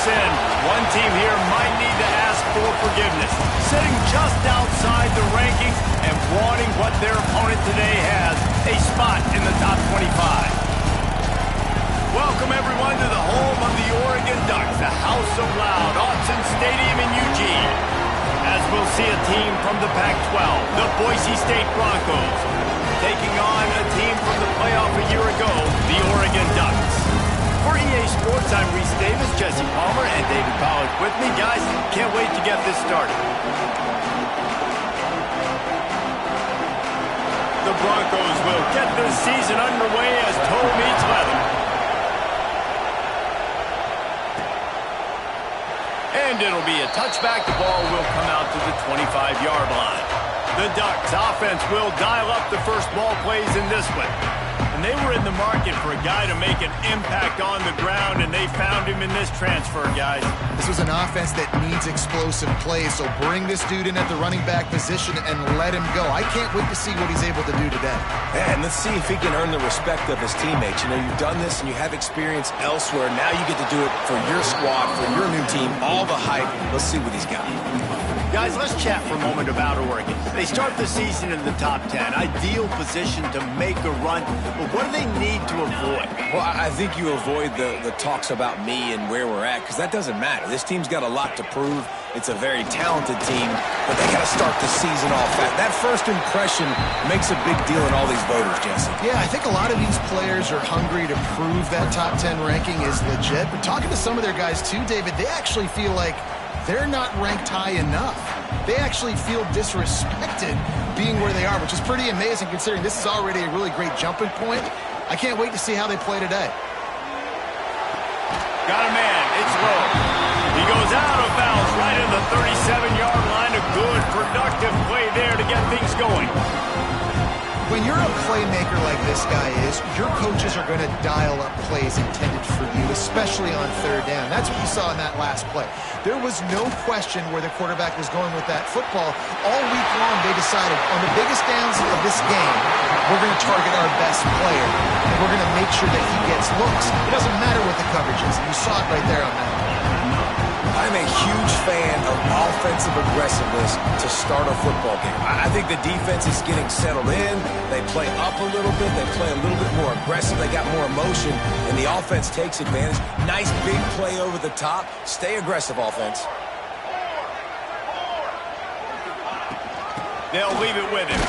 sin. One team here might need to ask for forgiveness, sitting just outside the rankings and wanting what their opponent today has, a spot in the top 25. Welcome, everyone, to the home of the Oregon Ducks, the House of Loud, Autzen Stadium in Eugene. As we'll see a team from the Pac-12, the Boise State Broncos, taking on a team from the playoff a year ago, the Oregon Ducks. For EA Sports, I'm Reese Davis, Jesse Palmer, and David Pollack with me. Guys, can't wait to get this started. The Broncos will get this season underway as toe meets leather. And it'll be a touchback. The ball will come out to the 25-yard line. The Ducks offense will dial up the first ball plays in this one. And they were in the market for a guy to make an impact on the ground, and they found him in this transfer, guys. This was an offense that needs explosive plays, so bring this dude in at the running back position and let him go. I can't wait to see what he's able to do today. And let's see if he can earn the respect of his teammates. You know, you've done this and you have experience elsewhere. Now you get to do it for your squad, for your new team, all the hype. Let's see what he's got. Guys, let's chat for a moment about Oregon. They start the season in the top 10. Ideal position to make a run. But what do they need to avoid? Well, I think you avoid the talks about me and where we're at, because that doesn't matter. This team's got a lot to prove. It's a very talented team, but they got to start the season off fast. That first impression makes a big deal in all these voters, Jesse. Yeah, I think a lot of these players are hungry to prove that top 10 ranking is legit. But talking to some of their guys too, David, they actually feel like they're not ranked high enough. They actually feel disrespected being where they are, which is pretty amazing considering this is already a really great jumping point. I can't wait to see how they play today. Got a man. It's low. He goes out of bounds right in the 37-yard line. A good, productive play there to get things going. When you're a playmaker like this guy is, your coaches are going to dial up plays intended for you, especially on third down. That's what you saw in that last play. There was no question where the quarterback was going with that football. All week long, they decided on the biggest downs of this game, we're going to target our best player, and we're going to make sure that he gets looks. It doesn't matter what the coverage is. You saw it right there on that. I'm a huge fan of offensive aggressiveness to start a football game. I think the defense is getting settled in. They play up a little bit. They play a little bit more aggressive. They got more emotion, and the offense takes advantage. Nice big play over the top. Stay aggressive, offense. They'll leave it with him.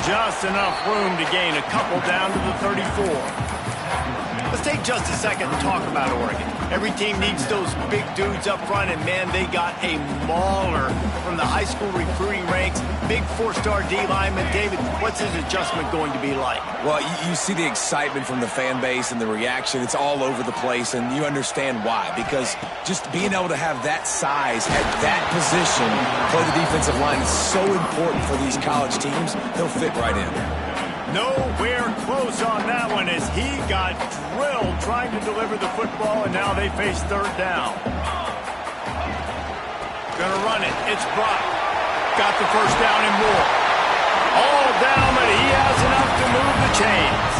Just enough room to gain a couple down to the 34. Let's take just a second to talk about Oregon. Every team needs those big dudes up front, and man, they got a mauler from the high school recruiting ranks. Big four-star D lineman. David, what's his adjustment going to be like? Well, you see the excitement from the fan base and the reaction. It's all over the place, and you understand why. Because just being able to have that size at that position, play the defensive line, is so important for these college teams. He'll fit right in. Nowhere close on that one as he got drilled trying to deliver the football, and now they face third down. Gonna run it. It's Brock. Got the first down and more. All down, but he has enough to move the chains.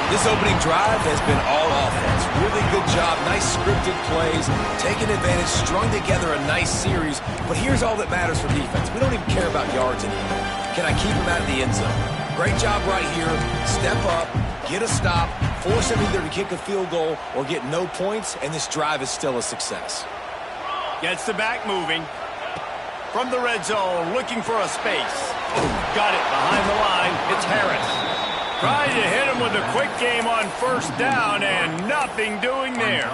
This opening drive has been all offense. Really good job. Nice scripted plays. Taking advantage. Strung together a nice series. But here's all that matters for defense. We don't even care about yards anymore. Can I keep him out of the end zone? Great job right here. Step up, get a stop, force him either to kick a field goal or get no points, and this drive is still a success. Gets the back moving. From the red zone, looking for a space. Got it behind the line. It's Harris. Trying to hit him with a quick game on first down, and nothing doing there.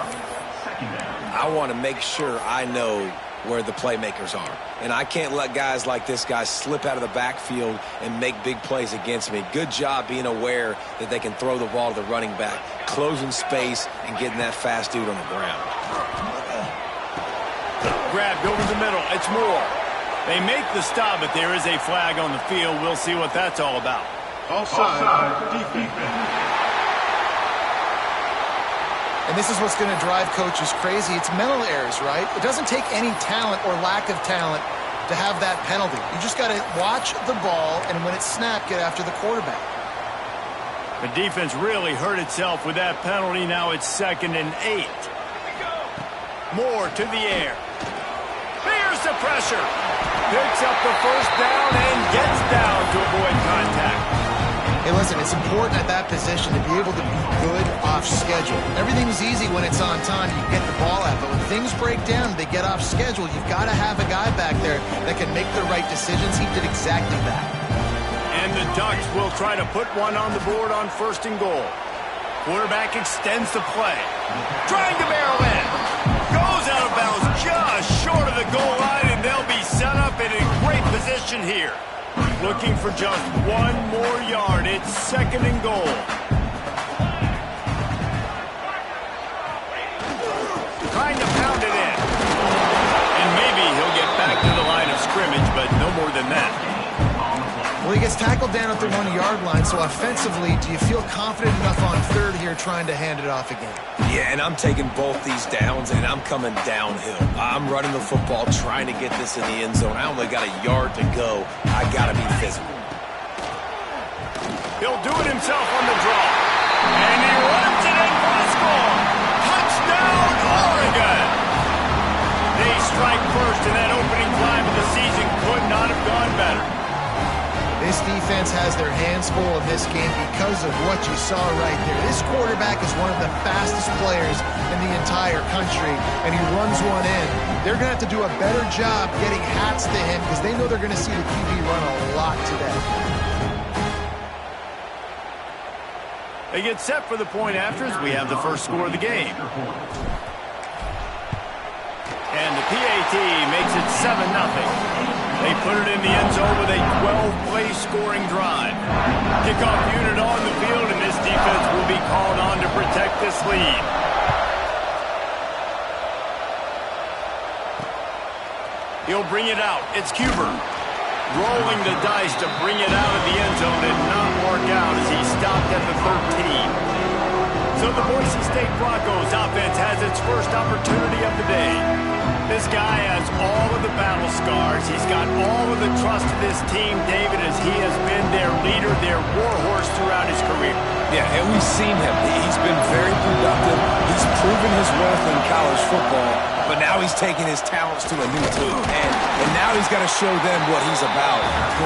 I want to make sure I know where the playmakers are. And I can't let guys like this guy slip out of the backfield and make big plays against me. Good job being aware that they can throw the ball to the running back, closing space, and getting that fast dude on the ground. Grabbed over the middle. It's Moore. They make the stop, but there is a flag on the field. We'll see what that's all about. Offside, defense. And this is what's going to drive coaches crazy. It's mental errors, right? It doesn't take any talent or lack of talent to have that penalty. You just got to watch the ball, and when it's snapped, get after the quarterback. The defense really hurt itself with that penalty. Now it's 2nd and 8. More to the air. Here's the pressure. Picks up the first down and gets down to avoid contact. Hey, listen, it's important at that position to be able to be good off schedule. Everything's easy when it's on time, you get the ball out, but when things break down, they get off schedule, you've got to have a guy back there that can make the right decisions. He did exactly that. And the Ducks will try to put one on the board on 1st and goal. Quarterback extends the play. Trying to barrel in. Goes out of bounds just short of the goal line, and they'll be set up in a great position here. Looking for just one more yard. It's 2nd and goal. Trying to pound it in. And maybe he'll get back to the line of scrimmage, but no more than that. Well, he gets tackled down at the 1-yard line, so offensively, do you feel confident enough on 3rd here trying to hand it off again? Yeah, and I'm taking both these downs, and I'm coming downhill. I'm running the football, trying to get this in the end zone. I only got a yard to go. I got to be physical. He'll do it himself on the draw. And he runs it in for a score. Touchdown, Oregon! They strike first, and that opening drive of the season could not have gone better. This defense has their hands full in this game because of what you saw right there. This quarterback is one of the fastest players in the entire country, and he runs one in. They're going to have to do a better job getting hats to him because they know they're going to see the QB run a lot today. They get set for the point after as we have the first score of the game. And the PAT makes it 7-0. They put it in the end zone with a 12-play scoring drive. Kickoff unit on the field, and this defense will be called on to protect this lead. He'll bring it out. It's Cuber. Rolling the dice to bring it out of the end zone. Did not work out as he stopped at the 13. So the Boise State Broncos offense has its first opportunity of the day. This guy has all of the battle scars. He's got all of the trust of this team, David, as he has been their leader, their warhorse throughout his career. Yeah, and we've seen him. He's been very productive. He's proven his worth in college football, but now he's taking his talents to a new team. And now he's got to show them what he's about.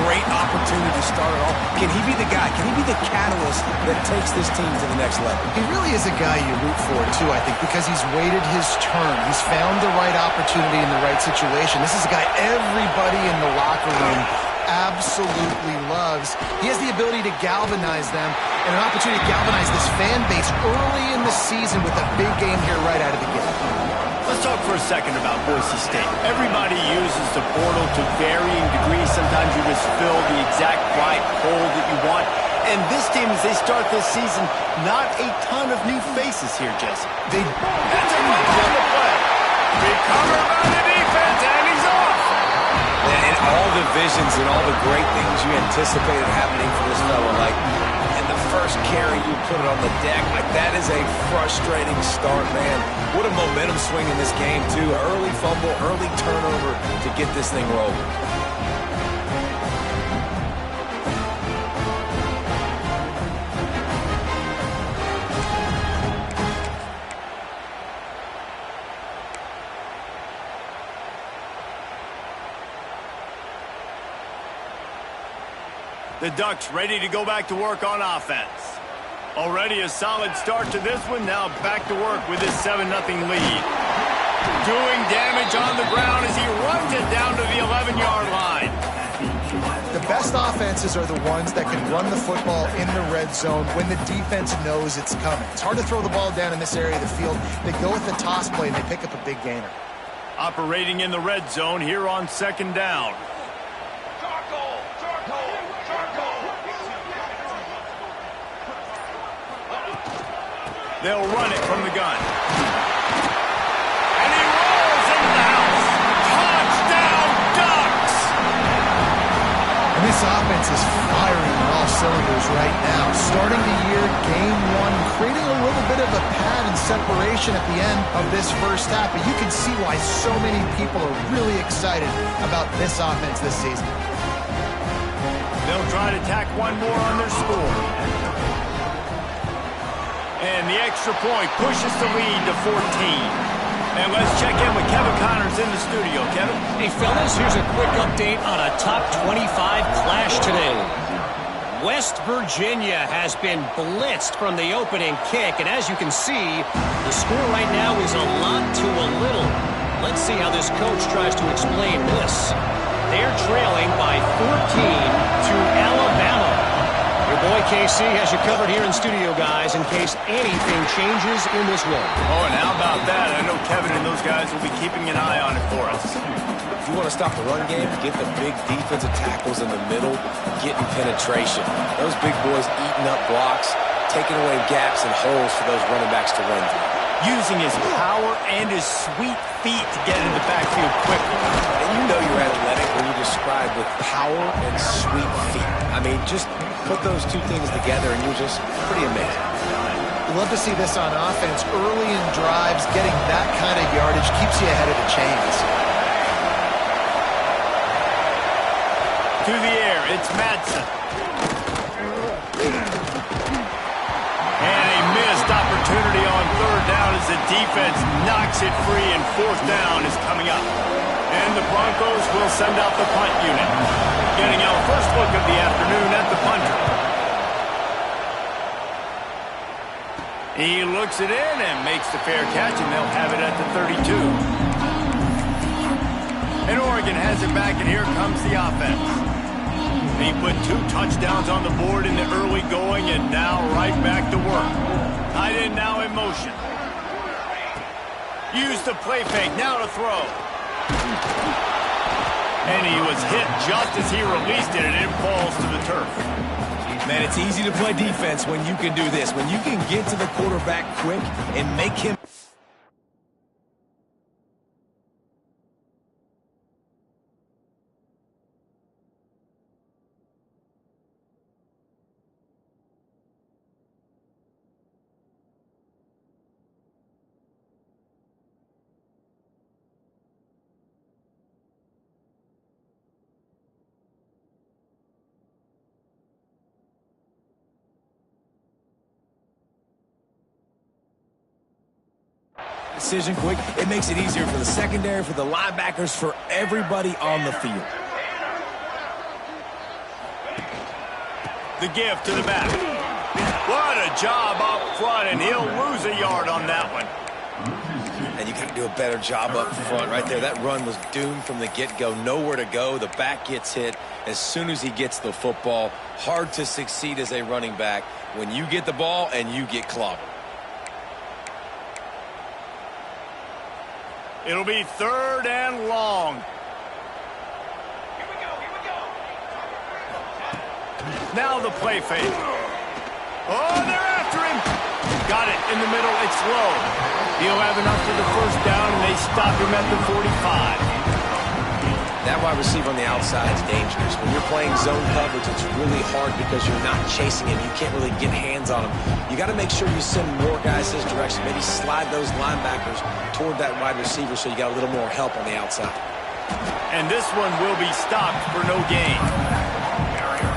Great opportunity to start it off. Can he be the guy? Can he be the catalyst that takes this team to the next level? He really is a guy you root for, too, I think, because he's waited his turn. He's found the right opportunity in the right situation. This is a guy everybody in the locker room absolutely loves. He has the ability to galvanize them and an opportunity to galvanize this fan base early in the season with a big game here right out of the gate. Let's talk for a second about Boise State. Everybody uses the portal to varying degrees. Sometimes you just fill the exact right hole that you want. And this team, as they start this season, not a ton of new faces here, Jesse. They That's a run on the play. Recovered by the defense, and he's off. And all the visions and all the great things you anticipated happening for this fellow, like in the first carry you put it on the deck, like that is a frustrating start, man. What a momentum swing in this game, too. Early fumble, early turnover to get this thing rolling. The Ducks ready to go back to work on offense. Already a solid start to this one. Now back to work with this 7-0 lead. Doing damage on the ground as he runs it down to the 11-yard line. The best offenses are the ones that can run the football in the red zone when the defense knows it's coming. It's hard to throw the ball down in this area of the field. They go with the toss play, and they pick up a big gainer. Operating in the red zone here on 2nd down. They'll run it from the gun. And he rolls into the house. Touchdown, Ducks! And this offense is firing on all cylinders right now. Starting the year, game one, creating a little bit of a pad and separation at the end of this first half. But you can see why so many people are really excited about this offense this season. They'll try to tack one more on their score. And the extra point pushes the lead to 14. And let's check in with Kevin Connors in the studio. Kevin? Hey, fellas, here's a quick update on a top 25 clash today. West Virginia has been blitzed from the opening kick, and as you can see, the score right now is a lot to a little. Let's see how this coach tries to explain this. They're trailing by 14 to Alabama. Your boy KC has you covered here in studio, guys, in case anything changes in this one. Oh, and how about that? I know Kevin and those guys will be keeping an eye on it for us. If you want to stop the run game, get the big defensive tackles in the middle, getting penetration. Those big boys eating up blocks, taking away gaps and holes for those running backs to run through. Using his power and his sweet feet to get in the backfield quickly. And you know you're athletic when you describe with power and sweet feet. I mean, just put those two things together and you're just pretty amazing. Love to see this on offense. Early in drives, getting that kind of yardage keeps you ahead of the chains. To the air, it's Madsen. And a missed opportunity on third down as the defense knocks it free, and fourth down is coming up. And the Broncos will send out the punt unit. Getting our first look of the afternoon at the punter. He looks it in and makes the fair catch, and they'll have it at the 32. And Oregon has it back, and here comes the offense. He put 2 touchdowns on the board in the early going, and now right back to work. Tight end now in motion. Use the play fake, now to throw. And he was hit just as he released it, and it falls to the turf. Man, it's easy to play defense when you can do this. When you can get to the quarterback quick and make him... Decision quick. It makes it easier for the secondary, for the linebackers, for everybody on the field. The give to the back. What a job up front, and he'll lose a yard on that one. And you got to do a better job up front right there. That run was doomed from the get-go. Nowhere to go. The back gets hit as soon as he gets the football. Hard to succeed as a running back when you get the ball and you get clobbered. It'll be third and long. Here we go. Now the play fake. Oh, they're after him. Got it in the middle. It's low. He'll have enough for the first down, and they stop him at the 45. That wide receiver on the outside is dangerous. When you're playing zone coverage, it's really hard because you're not chasing him. You can't really get hands on him. You got to make sure you send more guys his direction. Maybe slide those linebackers toward that wide receiver so you got a little more help on the outside. And this one will be stopped for no gain.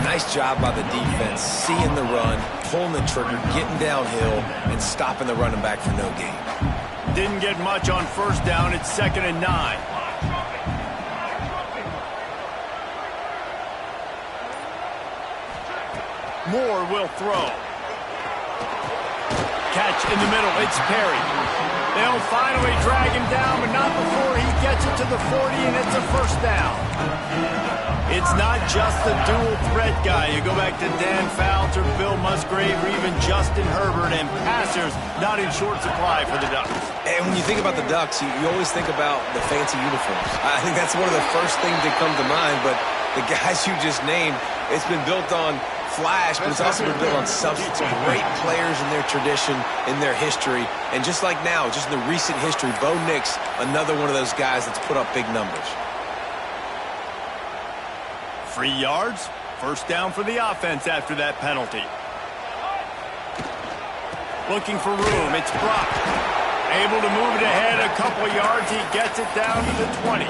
Nice job by the defense, seeing the run, pulling the trigger, getting downhill, and stopping the running back for no gain. Didn't get much on first down. It's 2nd and 9. Moore will throw. Catch in the middle. It's Perry. They'll finally drag him down, but not before he gets it to the 40, and it's a first down. It's not just the dual threat guy. You go back to Dan Fouts or Bill Musgrave or even Justin Herbert, and passers not in short supply for the Ducks. And when you think about the Ducks, you always think about the fancy uniforms. I think that's one of the first things that come to mind, but the guys you just named, it's been built on flash, but it's also been built on substance. Great players in their tradition, in their history, and just like now, just in the recent history, Bo Nix, another one of those guys that's put up big numbers. 3 yards, first down for the offense after that penalty. Looking for room, it's Brock. Able to move it ahead a couple yards, he gets it down to the 20.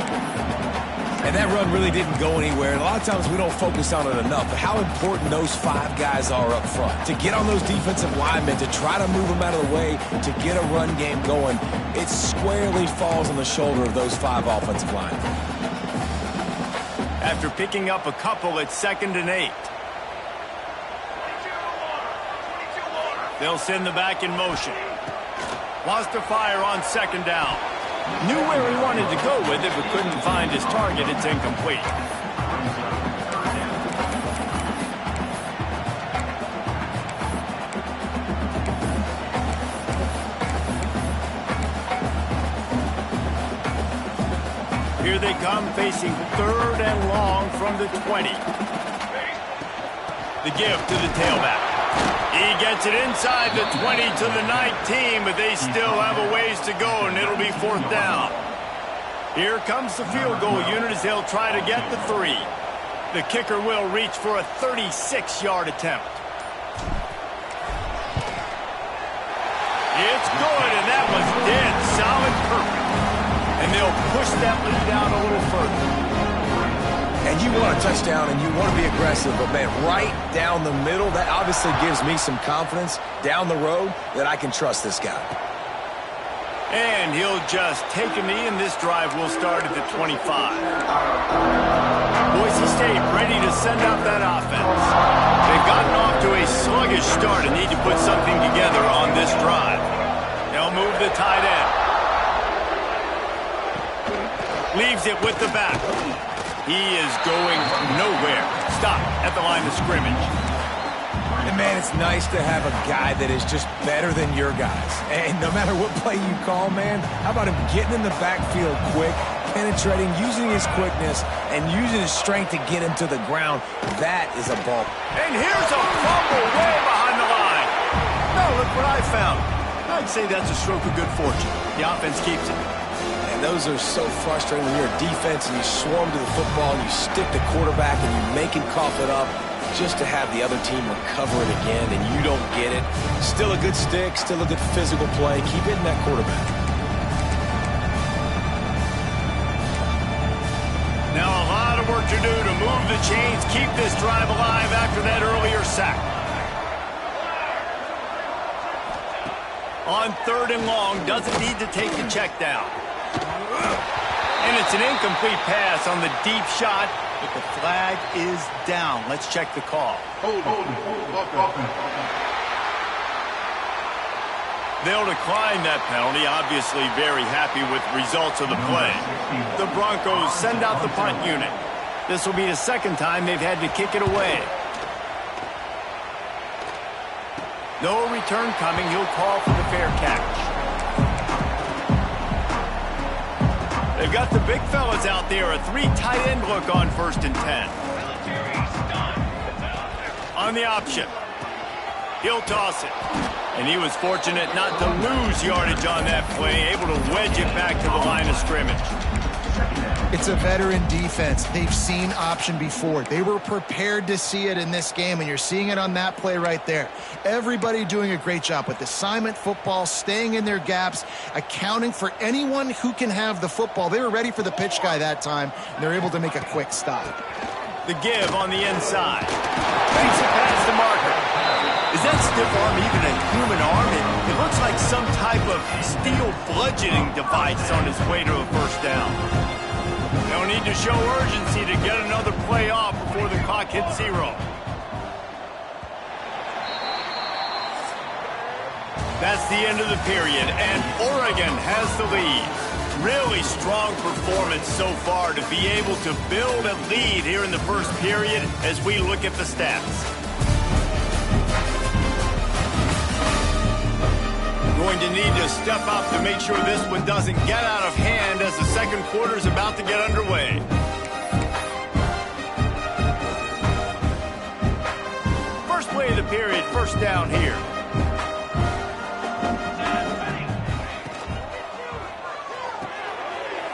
And that run really didn't go anywhere. And a lot of times we don't focus on it enough, but how important those 5 guys are up front. To get on those defensive linemen, to try to move them out of the way, to get a run game going, it squarely falls on the shoulder of those 5 offensive linemen. After picking up a couple, it's 2nd and 8. They'll send the back in motion. Wants to fire on 2nd down. Knew where he wanted to go with it, but couldn't find his target. It's incomplete. Here they come, facing 3rd and long from the 20. The give to the tailback. He gets it inside the 20 to the 19, but they still have a ways to go, and it'll be 4th down. Here comes the field goal unit as they'll try to get the 3. The kicker will reach for a 36-yard attempt. It's good, and that was dead solid, perfect. And they'll push that lead down a little further. And you want a touchdown and you want to be aggressive, but man, right down the middle, that obviously gives me some confidence down the road that I can trust this guy. And he'll just take a knee, and this drive will start at the 25. Boise State ready to send out that offense. They've gotten off to a sluggish start and need to put something together on this drive. They'll move the tight end. Leaves it with the back. He is going nowhere. Stop at the line of scrimmage. And man, it's nice to have a guy that is just better than your guys. And no matter what play you call, man, how about him getting in the backfield quick, penetrating, using his quickness, and using his strength to get him to the ground? That is a ball. And here's a fumble way behind the line. Now look what I found. I'd say that's a stroke of good fortune. The offense keeps it. And those are so frustrating when you're a defense and you swarm to the football and you stick the quarterback and you make him cough it up just to have the other team recover it again and you don't get it. Still a good stick, still a good physical play. Keep hitting that quarterback. Now a lot of work to do to move the chains, keep this drive alive after that earlier sack. On 3rd and long, doesn't need to take the check down. And it's an incomplete pass on the deep shot, but the flag is down. Let's check the call. They'll decline that penalty, obviously very happy with the results of the play. The Broncos send out the punt unit. This will be the 2nd time they've had to kick it away. No return coming. He'll call for the fair catch. They've got the big fellas out there. A 3 tight end look on 1st and 10. On the option. He'll toss it. And he was fortunate not to lose yardage on that play, able to wedge it back to the line of scrimmage. It's a veteran defense. They've seen option before. They were prepared to see it in this game, and you're seeing it on that play right there. Everybody doing a great job with assignment football, staying in their gaps, accounting for anyone who can have the football. They were ready for the pitch guy that time, and they're able to make a quick stop. The give on the inside. Makes it past the marker. Is that stiff arm even a human arm? It looks like some type of steel bludgeoning device on his way to a 1st down. They'll need to show urgency to get another play off before the clock hits 0. That's the end of the period, and Oregon has the lead. Really strong performance so far to be able to build a lead here in the 1st period as we look at the stats. Going to need to step up to make sure this one doesn't get out of hand as the 2nd quarter is about to get underway. First play of the period, 1st down here.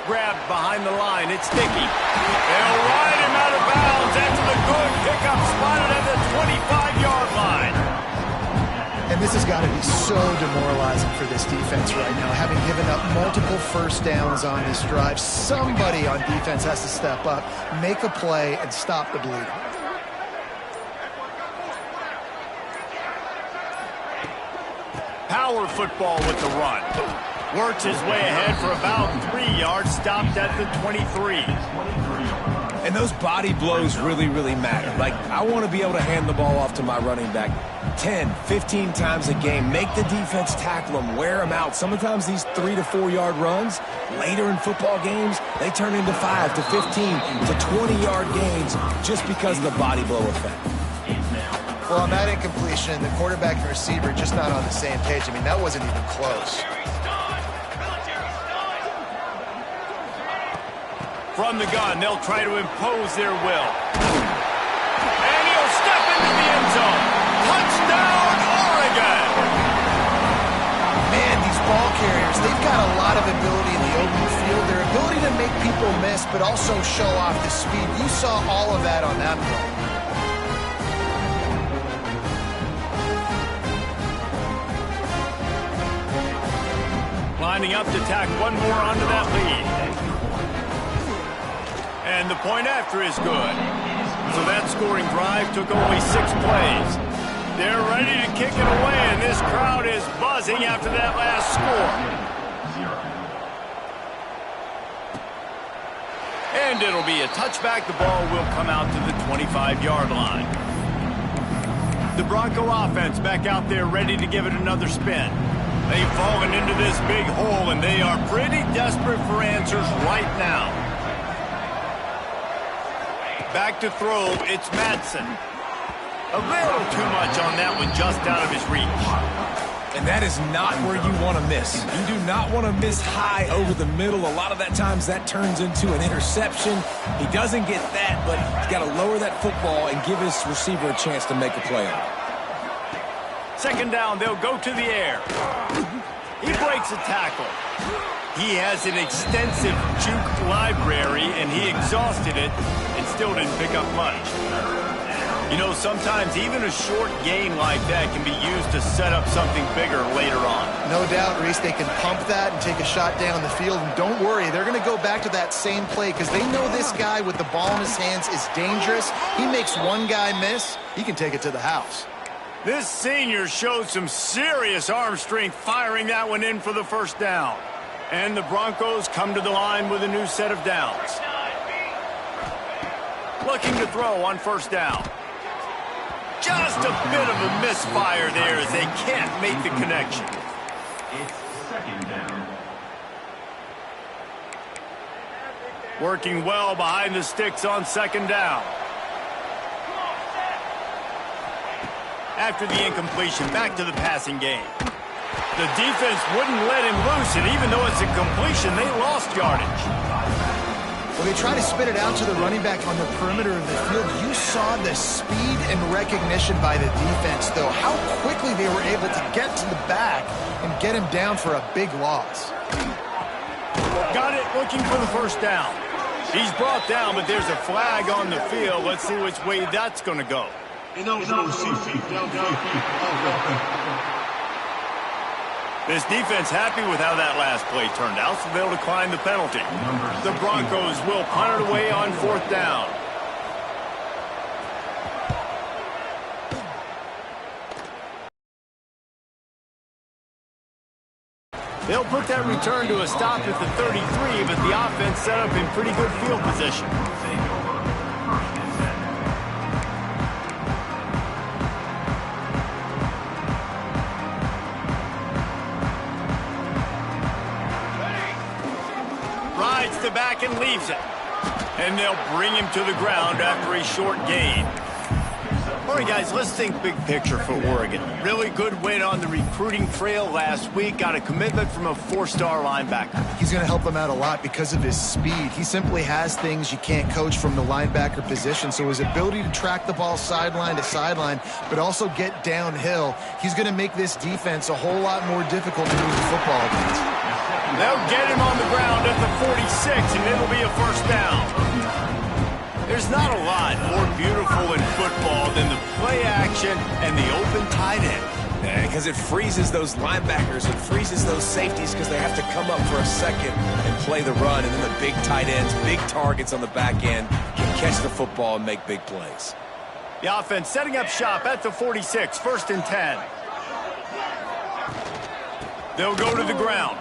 Grabbed behind the line, it's Dickey. They'll ride him out of bounds after the good pickup spotted at the 25-yard line. And this has got to be so demoralizing for this defense right now, having given up multiple first downs on this drive. Somebody on defense has to step up, make a play, and stop the bleeding. Power football with the run. Works his way ahead for about 3 yards, stopped at the 23. And those body blows really, really matter. Like, I want to be able to hand the ball off to my running back 10, 15 times a game. Make the defense tackle them, wear them out. Sometimes these 3 to 4 yard runs, later in football games, they turn into 5 to 15 to 20-yard gains just because of the body blow effect. Well, on that incompletion, the quarterback and receiver just not on the same page. I mean, that wasn't even close. From the gun, they'll try to impose their will. And he'll step into the end zone. Touchdown, Oregon! Man, these ball carriers, they've got a lot of ability in the open field. Their ability to make people miss, but also show off the speed. You saw all of that on that play. Lining up to tack one more onto that lead. And the point after is good. So that scoring drive took only 6 plays. They're ready to kick it away, and this crowd is buzzing after that last score. And it'll be a touchback. The ball will come out to the 25-yard line. The Bronco offense back out there ready to give it another spin. They've fallen into this big hole, and they are pretty desperate for answers right now. Back to throw, it's Madsen. A little too much on that one, just out of his reach. And that is not where you want to miss. You do not want to miss high over the middle. A lot of that times that turns into an interception. He doesn't get that, but he's got to lower that football and give his receiver a chance to make a play on it. Second down, they'll go to the air. He breaks a tackle. He has an extensive juke library, and he exhausted it and still didn't pick up much. You know, sometimes even a short gain like that can be used to set up something bigger later on. No doubt, Reese, they can pump that and take a shot down the field. And don't worry, they're going to go back to that same play because they know this guy with the ball in his hands is dangerous. He makes one guy miss, he can take it to the house. This senior showed some serious arm strength firing that one in for the first down. And the Broncos come to the line with a new set of downs. Looking to throw on first down. Just a bit of a misfire there as they can't make the connection. It's second down. Working well behind the sticks on second down. After the incompletion, back to the passing game. The defense wouldn't let him loose, and even though it's a completion, they lost yardage. Well, they try to spit it out to the running back on the perimeter of the field. You saw the speed and recognition by the defense, though. How quickly they were able to get to the back and get him down for a big loss. Got it, looking for the first down. He's brought down, but there's a flag on the field. Let's see which way that's going to go. This defense happy with how that last play turned out, so they'll decline the penalty. The Broncos will punt it away on fourth down. They'll put that return to a stop at the 33, but the offense set up in pretty good field position. Rides the back and leaves it. And they'll bring him to the ground after a short gain. All right, guys, let's think big picture for Oregon. Really good win on the recruiting trail last week. Got a commitment from a 4-star linebacker. He's going to help them out a lot because of his speed. He simply has things you can't coach from the linebacker position. So his ability to track the ball sideline to sideline, but also get downhill, he's going to make this defense a whole lot more difficult to move the football against. They'll get him on the ground at the 46, and it'll be a first down. There's not a lot more beautiful in football than the play action and the open tight end. Because it freezes those linebackers, it freezes those safeties because they have to come up for a second and play the run, and then the big tight ends, big targets on the back end can catch the football and make big plays. The offense setting up shop at the 46, 1st and 10. They'll go to the ground.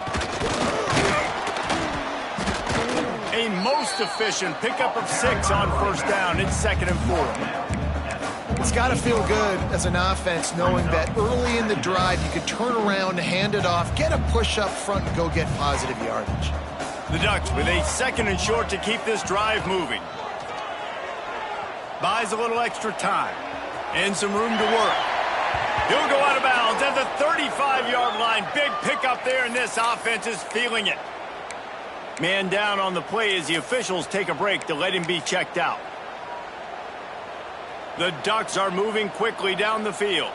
A most efficient pickup of 6 on 1st down. It's 2nd and 4. It's got to feel good as an offense knowing that early in the drive you could turn around, hand it off, get a push up front, and go get positive yardage. The Ducks with a 2nd and short to keep this drive moving. Buys a little extra time and some room to work. He'll go out of bounds at the 35-yard line. Big pickup there, and this offense is feeling it. Man down on the play as the officials take a break to let him be checked out. The Ducks are moving quickly down the field.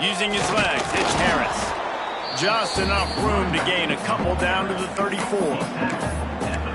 Using his legs, it's Harris. Just enough room to gain a couple down to the 34.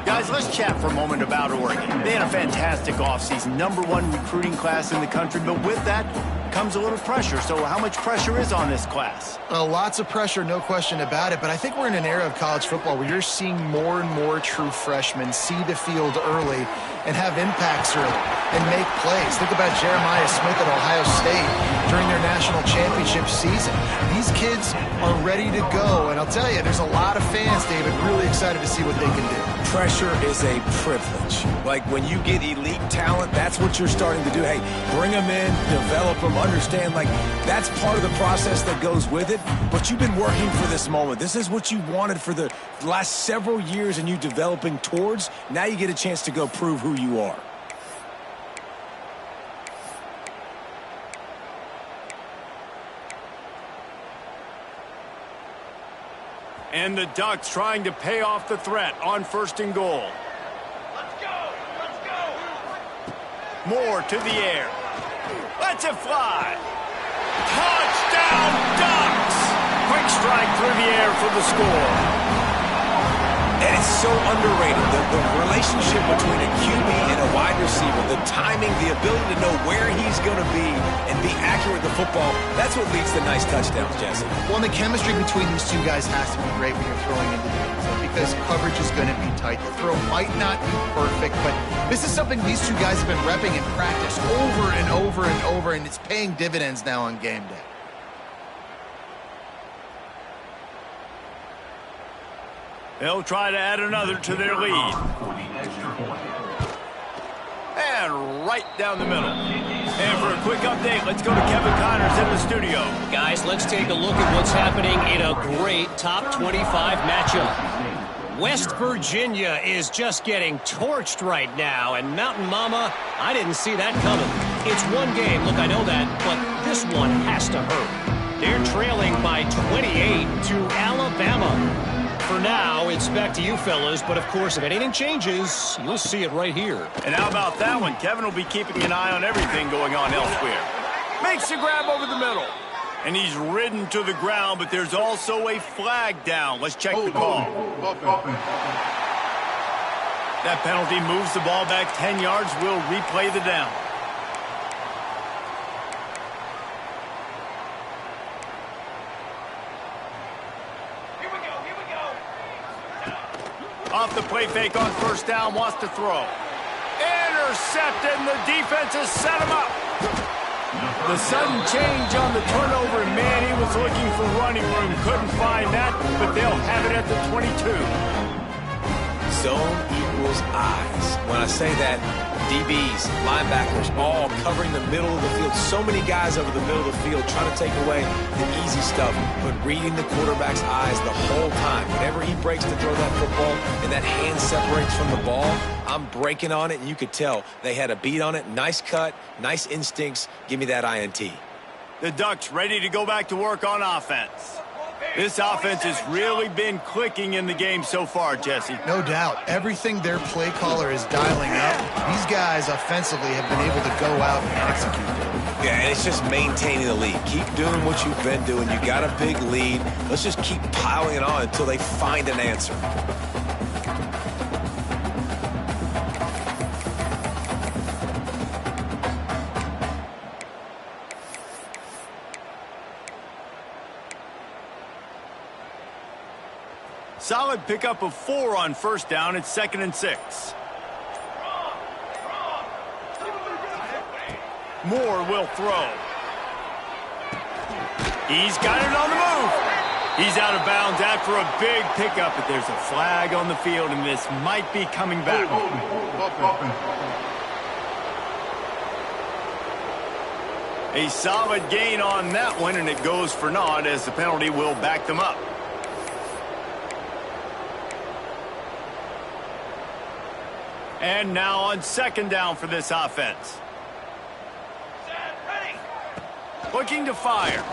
Guys, let's chat for a moment about Oregon. They had a fantastic offseason, #1 recruiting class in the country, but with that comes a little pressure. So how much pressure is on this class? Lots of pressure, no question about it, but I think we're in an era of college football where you're seeing more and more true freshmen see the field early and have impacts early and make plays. Think about Jeremiah Smith at Ohio State during their national championship season. These kids are ready to go, and I'll tell you, there's a lot of fans, David, really excited to see what they can do. Pressure is a privilege. Like when you get elite talent, that's what you're starting to do. Hey, bring them in, develop them, understand, like that's part of the process that goes with it. But you've been working for this moment. This is what you wanted for the last several years, and you developing towards. Now you get a chance to go prove who you are. And the Ducks trying to pay off the threat on 1st and goal. Let's go! Let's go! Moore to the air. Lets it fly. Touchdown, Ducks! Quick strike through the air for the score. And it's so underrated, the relationship between a QB and a wide receiver, the timing, the ability to know where he's going to be and be accurate with the football, that's what leads to nice touchdowns, Jesse. Well, and the chemistry between these two guys has to be great when you're throwing into the end zone because coverage is going to be tight. The throw might not be perfect, but this is something these two guys have been repping in practice over and over and over, and it's paying dividends now on game day. They'll try to add another to their lead. And right down the middle. And for a quick update, let's go to Kevin Connors in the studio. Guys, let's take a look at what's happening in a great top 25 matchup. West Virginia is just getting torched right now, and Mountain Mama, I didn't see that coming. It's one game, look, I know that, but this one has to hurt. They're trailing by 28 to Alabama. For now, it's back to you fellas, but of course, if anything changes, you'll see it right here. And how about that one? Kevin will be keeping an eye on everything going on elsewhere. Makes the grab over the middle. And he's ridden to the ground, but there's also a flag down. Let's check the call. That penalty moves the ball back 10 yards. We'll replay the down. Off the play fake on 1st down, wants to throw. Intercepted, and the defense has set him up. The sudden change on the turnover, and man, he was looking for running room. Couldn't find that, but they'll have it at the 22. Zone equals eyes. When I say that, DBs, linebackers, all covering the middle of the field. So many guys over the middle of the field trying to take away the easy stuff, but reading the quarterback's eyes the whole time. Whenever he breaks to throw that football and that hand separates from the ball, I'm breaking on it, and you could tell they had a beat on it. Nice cut, nice instincts. Give me that INT. The Ducks ready to go back to work on offense. This offense has really been clicking in the game so far, Jesse. No doubt. Everything their play caller is dialing up, these guys offensively have been able to go out and execute. Yeah, and it's just maintaining the lead. Keep doing what you've been doing. You got a big lead. Let's just keep piling it on until they find an answer. Solid pickup of 4 on first down. It's 2nd and 6. Moore will throw. He's got it on the move. He's out of bounds after a big pickup, but there's a flag on the field, and this might be coming back. A solid gain on that one, and it goes for naught as the penalty will back them up. And now on 2nd down for this offense. Looking to fire.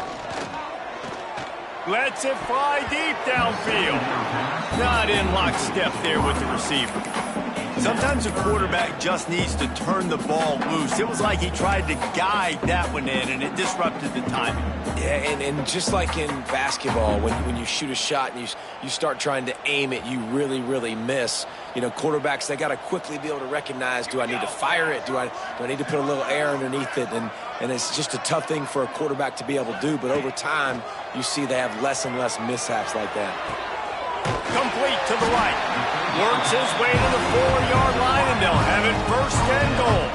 Lets it fly deep downfield. Not in lockstep there with the receiver. Sometimes a quarterback just needs to turn the ball loose. It was like he tried to guide that one in, and it disrupted the timing. Yeah, and just like in basketball, when you shoot a shot and you start trying to aim it, you really miss. You know, quarterbacks, they got to quickly be able to recognize, do I need to fire it? Do I need to put a little air underneath it? And it's just a tough thing for a quarterback to be able to do. But over time, you see they have less and less mishaps like that. Complete to the right. Works his way to the 4-yard line, and they'll have it 1st and goal.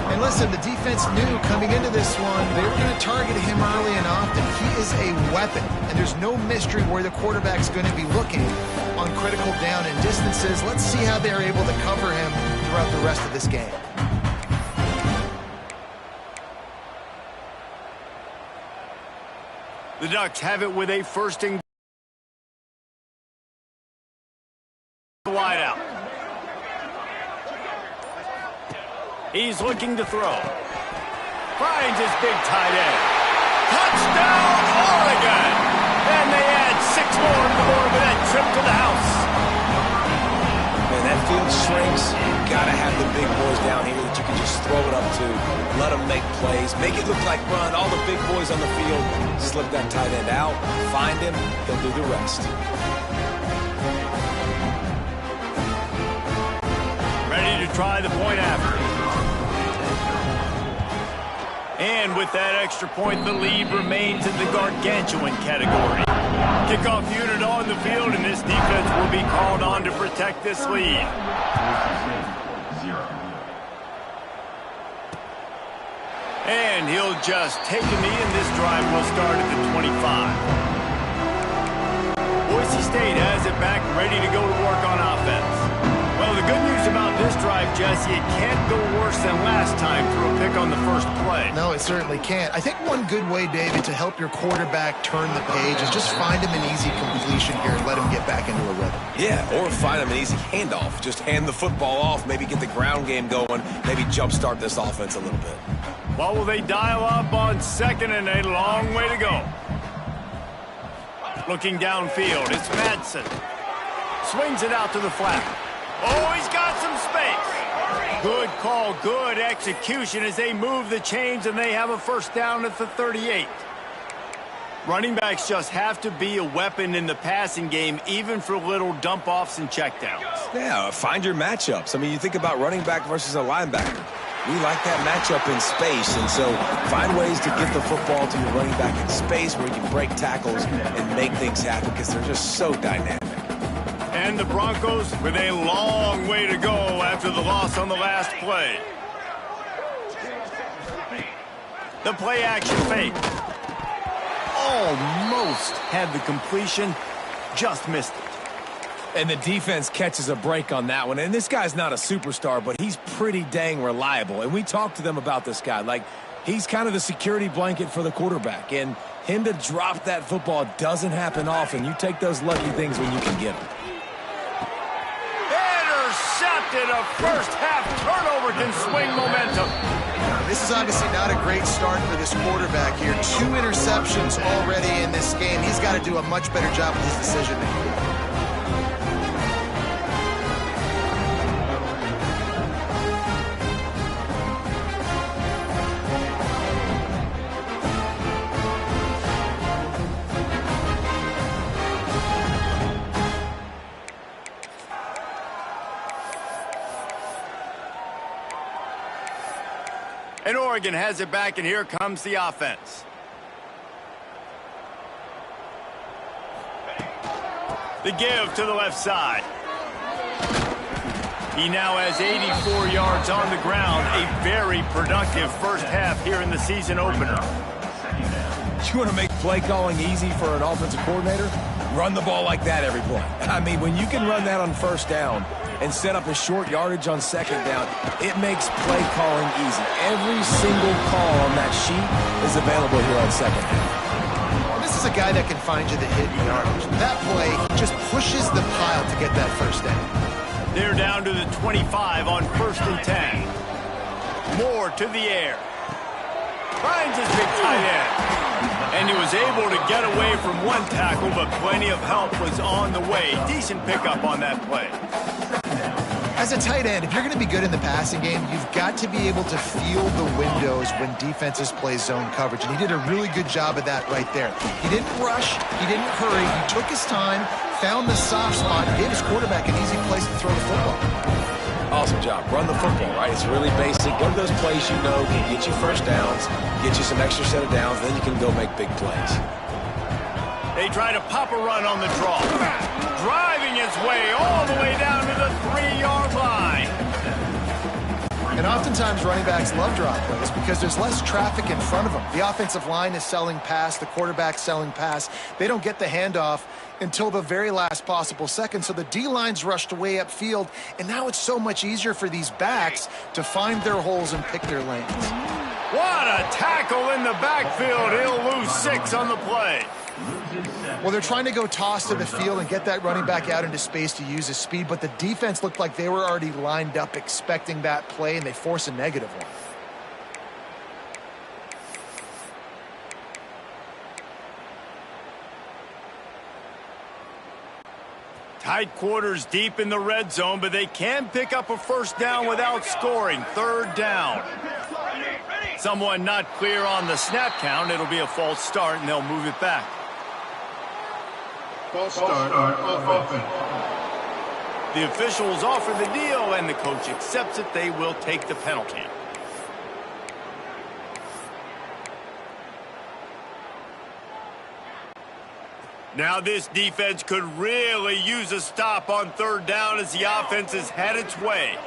And listen, the defense knew coming into this one, they were going to target him early and often. He is a weapon, and there's no mystery where the quarterback's going to be looking on critical down and distances. Let's see how they're able to cover him throughout the rest of this game. The Ducks have it with a 1st and wide out. He's looking to throw. Finds his big tight end. Touchdown, Oregon! And they add 6 more to the board with that trip to the house. Man, that field shrinks. You gotta have the big boys down here that you can just throw it up to. Let them make plays. Make it look like run. All the big boys on the field. Slip that tight end out. Find him. They'll do the rest. Ready to try the point after. And with that extra point, the lead remains in the gargantuan category. Kickoff unit on the field, and this defense will be called on to protect this lead. And he'll just take a knee, and this drive will start at the 25. Boise State has it back, ready to go to work on offense. Well, the good news about this drive, Jesse, it can't go worse than last time through a pick on the first play. No, it certainly can't. I think one good way, David, to help your quarterback turn the page is just find him an easy completion here and let him get back into a rhythm. Yeah, or find him an easy handoff. Just hand the football off, maybe get the ground game going, maybe jumpstart this offense a little bit. Well, will they dial up on 2nd and a long way to go? Looking downfield, it's Madsen. Swings it out to the flat. Oh, he's got some space. Good call, good execution as they move the chains, and they have a 1st down at the 38. Running backs just have to be a weapon in the passing game, even for little dump-offs and checkdowns. Yeah, find your matchups. I mean, you think about running back versus a linebacker. We like that matchup in space, and so find ways to get the football to your running back in space where you can break tackles and make things happen because they're just so dynamic. And the Broncos with a long way to go after the loss on the last play. The play action fake. Almost had the completion, just missed it. And the defense catches a break on that one. And this guy's not a superstar, but he's pretty dang reliable. And we talked to them about this guy. Like, he's kind of the security blanket for the quarterback. And him to drop that football doesn't happen often. You take those lucky things when you can get them. Intercepted. A first-half turnover can swing momentum. This is obviously not a great start for this quarterback here. 2 interceptions already in this game. He's got to do a much better job with his decision-making. And Oregon has it back, and here comes the offense. The give to the left side. He now has 84 yards on the ground. A very productive first half here in the season opener. You want to make play calling easy for an offensive coordinator? Run the ball like that every play. I mean, when you can run that on first down and set up a short yardage on second down, it makes play calling easy. Every single call on that sheet is available here on second down. This is a guy that can find you the hidden yardage. That play, he just pushes the pile to get that first down. They're down to the 25 on 1st and 10. Moore to the air. Finds his big tight end. And he was able to get away from one tackle, but plenty of help was on the way. Decent pickup on that play. As a tight end, if you're going to be good in the passing game, you've got to be able to feel the windows when defenses play zone coverage. And he did a really good job of that right there. He didn't rush. He didn't hurry. He took his time, found the soft spot, and gave his quarterback an easy place to throw the football. Awesome job. Run the football, right? It's really basic. Go to those plays you know can get you first downs, get you some extra set of downs, then you can go make big plays. They try to pop a run on the draw. Driving his way all the way down to the 3-yard line. And oftentimes running backs love draw plays because there's less traffic in front of them. The offensive line is selling pass, the quarterback's selling pass. They don't get the handoff until the very last possible second, so the D-line's rushed way upfield, and now it's so much easier for these backs to find their holes and pick their lanes. What a tackle in the backfield. He'll lose 6 on the play. Well, they're trying to go toss to the field and get that running back out into space to use his speed, but the defense looked like they were already lined up expecting that play, and they force a negative one. Tight quarters deep in the red zone, but they can pick up a first down without scoring. 3rd down. Someone not clear on the snap count. It'll be a false start, and they'll move it back. False start on offense. The officials offer the deal, and the coach accepts it. They will take the penalty. Now this defense could really use a stop on 3rd down as the offense has had its way.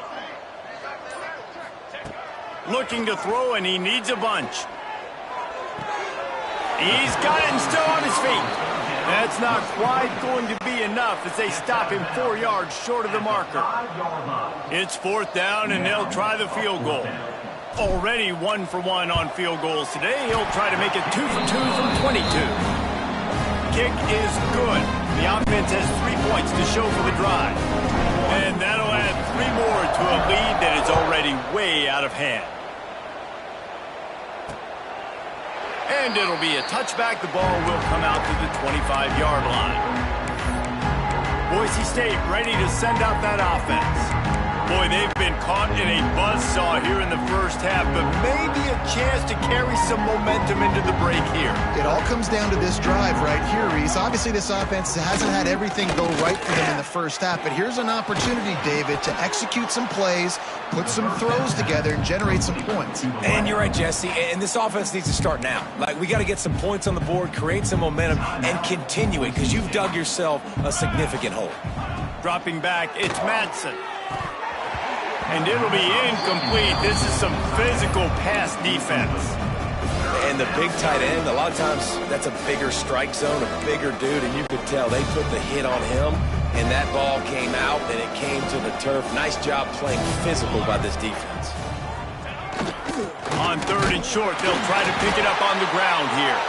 Looking to throw, and he needs a bunch. He's got it and still on his feet. That's not quite going to be enough as they stop him 4 yards short of the marker. It's 4th down, and they'll try the field goal. Already 1 for 1 on field goals today. He'll try to make it 2 for 2 from 22. Kick is good. The offense has 3 points to show for the drive. And that'll add 3 more to a lead that is already way out of hand. And it'll be a touchback. The ball will come out to the 25-yard line. Boise State ready to send out that offense. Boy, they've been caught in a buzzsaw here in the first half, but maybe a chance to carry some momentum into the break here. It all comes down to this drive right here, Reese. Obviously, this offense hasn't had everything go right for them in the first half, but here's an opportunity, David, to execute some plays, put some throws together, and generate some points. And you're right, Jesse, and this offense needs to start now. Like, we got to get some points on the board, create some momentum, and continue it, because you've dug yourself a significant hole. Dropping back, it's Madsen. And it'll be incomplete. This is some physical pass defense. And the big tight end, a lot of times that's a bigger strike zone, a bigger dude, and you could tell they put the hit on him, and that ball came out, and it came to the turf. Nice job playing physical by this defense. On 3rd and short, they'll try to pick it up on the ground here.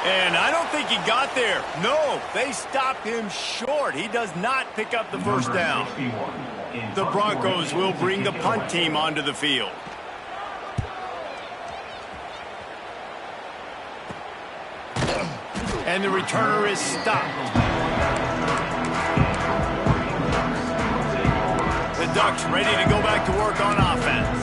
And I don't think he got there. No, they stop him short. He does not pick up the first down. The Broncos will bring the punt team onto the field. And the returner is stopped. The Ducks ready to go back to work on offense.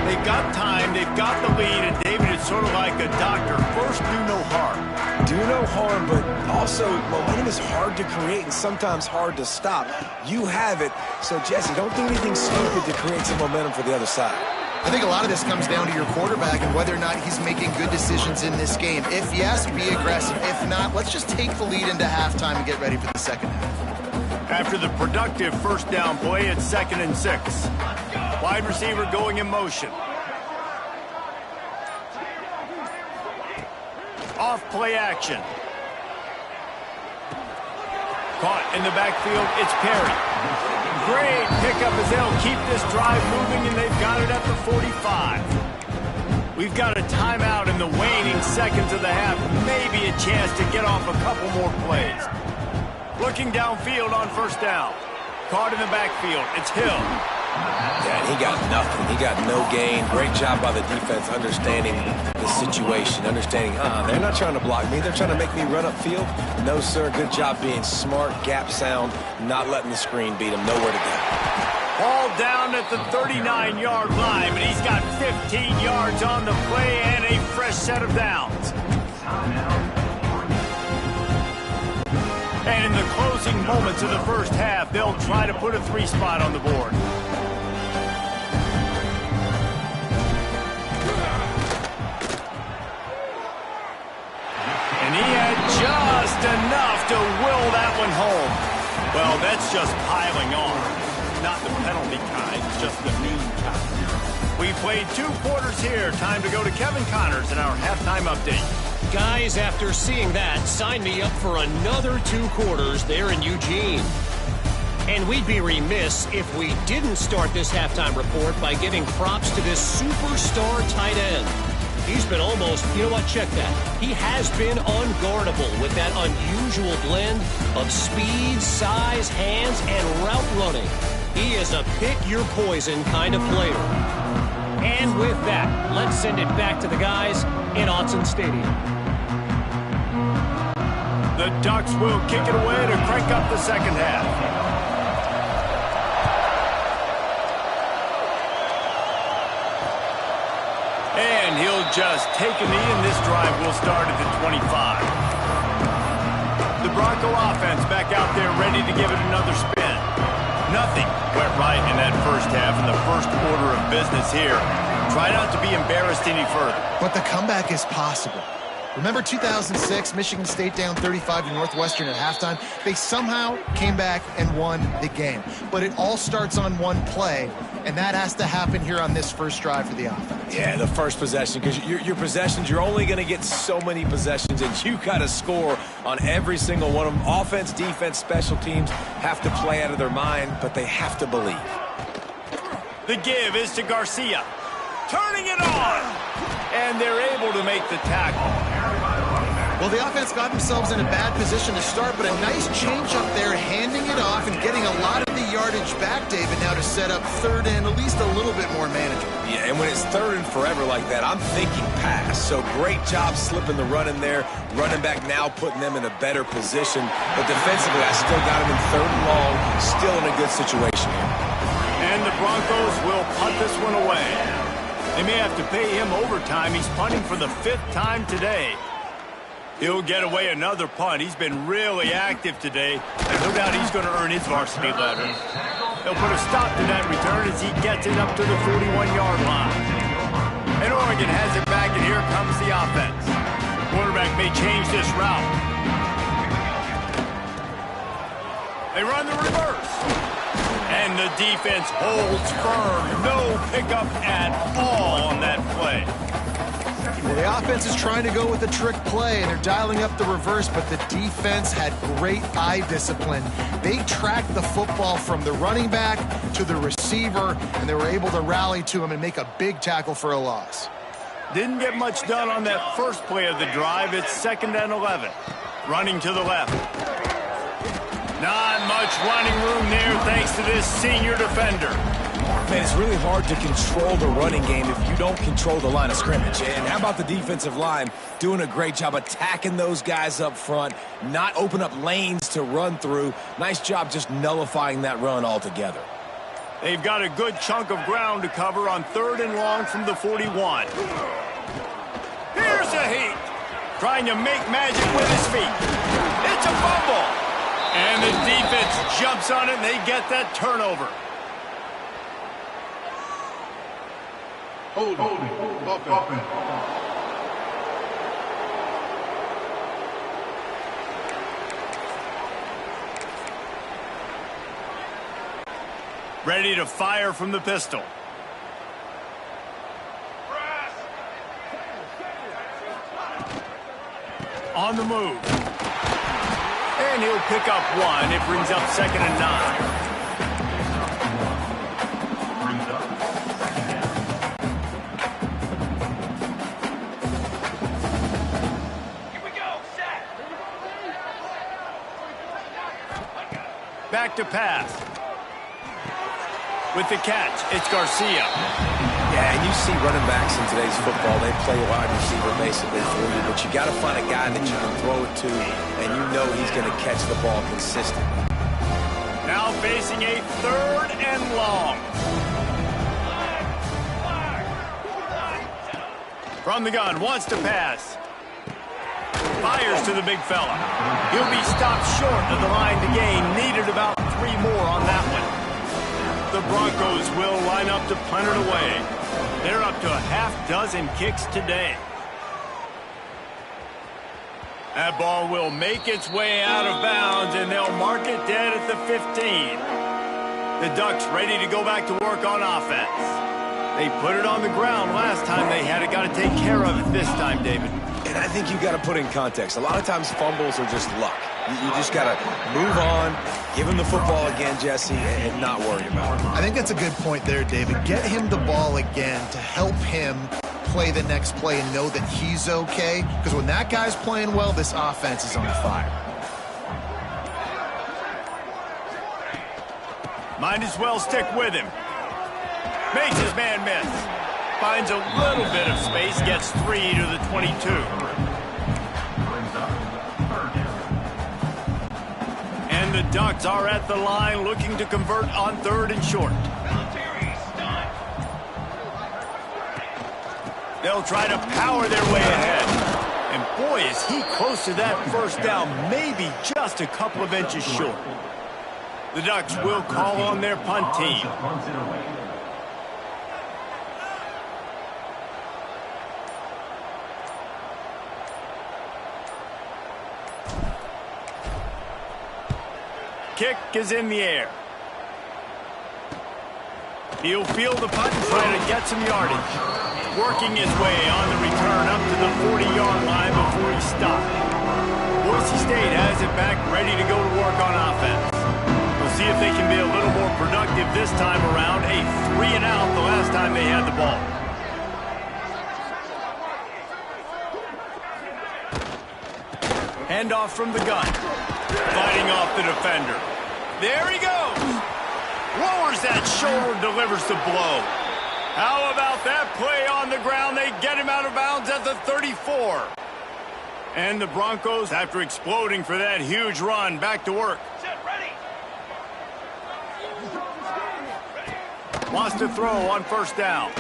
They've got time, they've got the lead, and David, it's sort of like a doctor. First, do no harm. Do no harm, but also momentum is hard to create and sometimes hard to stop. You have it, so Jesse, don't do anything stupid to create some momentum for the other side. I think a lot of this comes down to your quarterback and whether or not he's making good decisions in this game. If yes, be aggressive. If not, let's just take the lead into halftime and get ready for the second half. After the productive first down play, it's 2nd and 6. Wide receiver going in motion. Off play action. Caught in the backfield, it's Perry. Great pickup as they'll keep this drive moving, and they've got it at the 45. We've got a timeout in the waning seconds of the half. Maybe a chance to get off a couple more plays. Looking downfield on first down. Caught in the backfield, it's Hill. Yeah, he got nothing. He got no gain. Great job by the defense understanding the situation, understanding, they're not trying to block me. They're trying to make me run upfield. No, sir. Good job being smart, gap sound, not letting the screen beat him. Nowhere to go. Ball down at the 39-yard line, but he's got 15 yards on the play and a fresh set of downs. And in the closing moments of the first half, they'll try to put a 3 spot on the board. And he had just enough to will that one home. Well, that's just piling on. Not the penalty kind, just the mean kind. We played 2 quarters here. Time to go to Kevin Connors in our halftime update. Guys, after seeing that, sign me up for another 2 quarters there in Eugene. And we'd be remiss if we didn't start this halftime report by giving props to this superstar tight end. He's been almost, you know what, check that. He has been unguardable with that unusual blend of speed, size, hands, and route running. He is a pick-your-poison kind of player. And with that, let's send it back to the guys in Autzen Stadium. The Ducks will kick it away to crank up the second half. And he'll just take a knee, and this drive will start at the 25. The Bronco offense back out there ready to give it another spin. Nothing went right in that first half, in the first order of business here. Try not to be embarrassed any further. But the comeback is possible. Remember 2006, Michigan State down 35 to Northwestern at halftime? They somehow came back and won the game. But it all starts on one play, and that has to happen here on this first drive for the offense. Yeah, the first possession, because your possessions, you're only going to get so many possessions, and you got to score on every single one of them. Offense, defense, special teams have to play out of their mind, but they have to believe. The give is to Garcia. Turning it on! And they're able to make the tackle. Well, the offense got themselves in a bad position to start, but a nice change up there, handing it off and getting a lot of the yardage back, David, now to set up third and at least a little bit more manageable. Yeah, and when it's third and forever like that, I'm thinking pass. So great job slipping the run in there. Running back now putting them in a better position. But defensively, I still got them in third and long, still in a good situation here. And the Broncos will punt this one away. They may have to pay him overtime. He's punting for the 5th time today. He'll get away another punt. He's been really active today, and no doubt he's going to earn his varsity letter. They'll put a stop to that return as he gets it up to the 41-yard line. And Oregon has it back, and here comes the offense. Quarterback may change this route. They run the reverse. And the defense holds firm. No pickup at all on that play. Well, the offense is trying to go with a trick play, and they're dialing up the reverse, but the defense had great eye discipline. They tracked the football from the running back to the receiver, and they were able to rally to him and make a big tackle for a loss. Didn't get much done on that first play of the drive. It's 2nd and 11. Running to the left. Not much running room there thanks to this senior defender. Man, it's really hard to control the running game if you don't control the line of scrimmage. And how about the defensive line doing a great job attacking those guys up front, not open up lanes to run through. Nice job just nullifying that run altogether. They've got a good chunk of ground to cover on 3rd and long from the 41. Here's a heat. Trying to make magic with his feet. It's a fumble. And the defense jumps on it, and they get that turnover. Holding. Offense. Ready to fire from the pistol. On the move. And he'll pick up one. It brings up 2nd and 9. Here we go, set. Back to pass. With the catch, it's Garcia. Yeah, and you see running backs in today's football, they play wide receiver basically for you, but you got to find a guy that you can throw it to, and you know he's going to catch the ball consistently. Now facing a 3rd and long. From the gun, wants to pass. Fires to the big fella. He'll be stopped short of the line to gain. Needed about 3 more on that one. The Broncos will line up to punt it away. They're up to a half-dozen kicks today. That ball will make its way out of bounds, and they'll mark it dead at the 15. The Ducks ready to go back to work on offense. They put it on the ground last time they had it. Got to take care of it this time, David. And I think you got to put in context. A lot of times fumbles are just luck. You just got to move on, give him the football again, Jesse, and not worry about it. I think that's a good point there, David. Get him the ball again to help him play the next play and know that he's okay. Because when that guy's playing well, this offense is on fire. Might as well stick with him. Makes his man miss. Finds a little bit of space, gets 3 to the 22. And the Ducks are at the line looking to convert on 3rd and short. They'll try to power their way ahead. And boy, is he close to that first down, maybe just a couple of inches short. The Ducks will call on their punt team. Kick is in the air. He'll field the punt and try to get some yardage. Working his way on the return up to the 40-yard line before he stopped. Boise State has it back, ready to go to work on offense. We'll see if they can be a little more productive this time around. A 3-and-out the last time they had the ball. Handoff from the gun. Fighting off the defender. There he goes. Lowers that shoulder, delivers the blow. How about that play on the ground? They get him out of bounds at the 34. And the Broncos, after exploding for that huge run, back to work. Set, ready. Wants to throw on 1st down.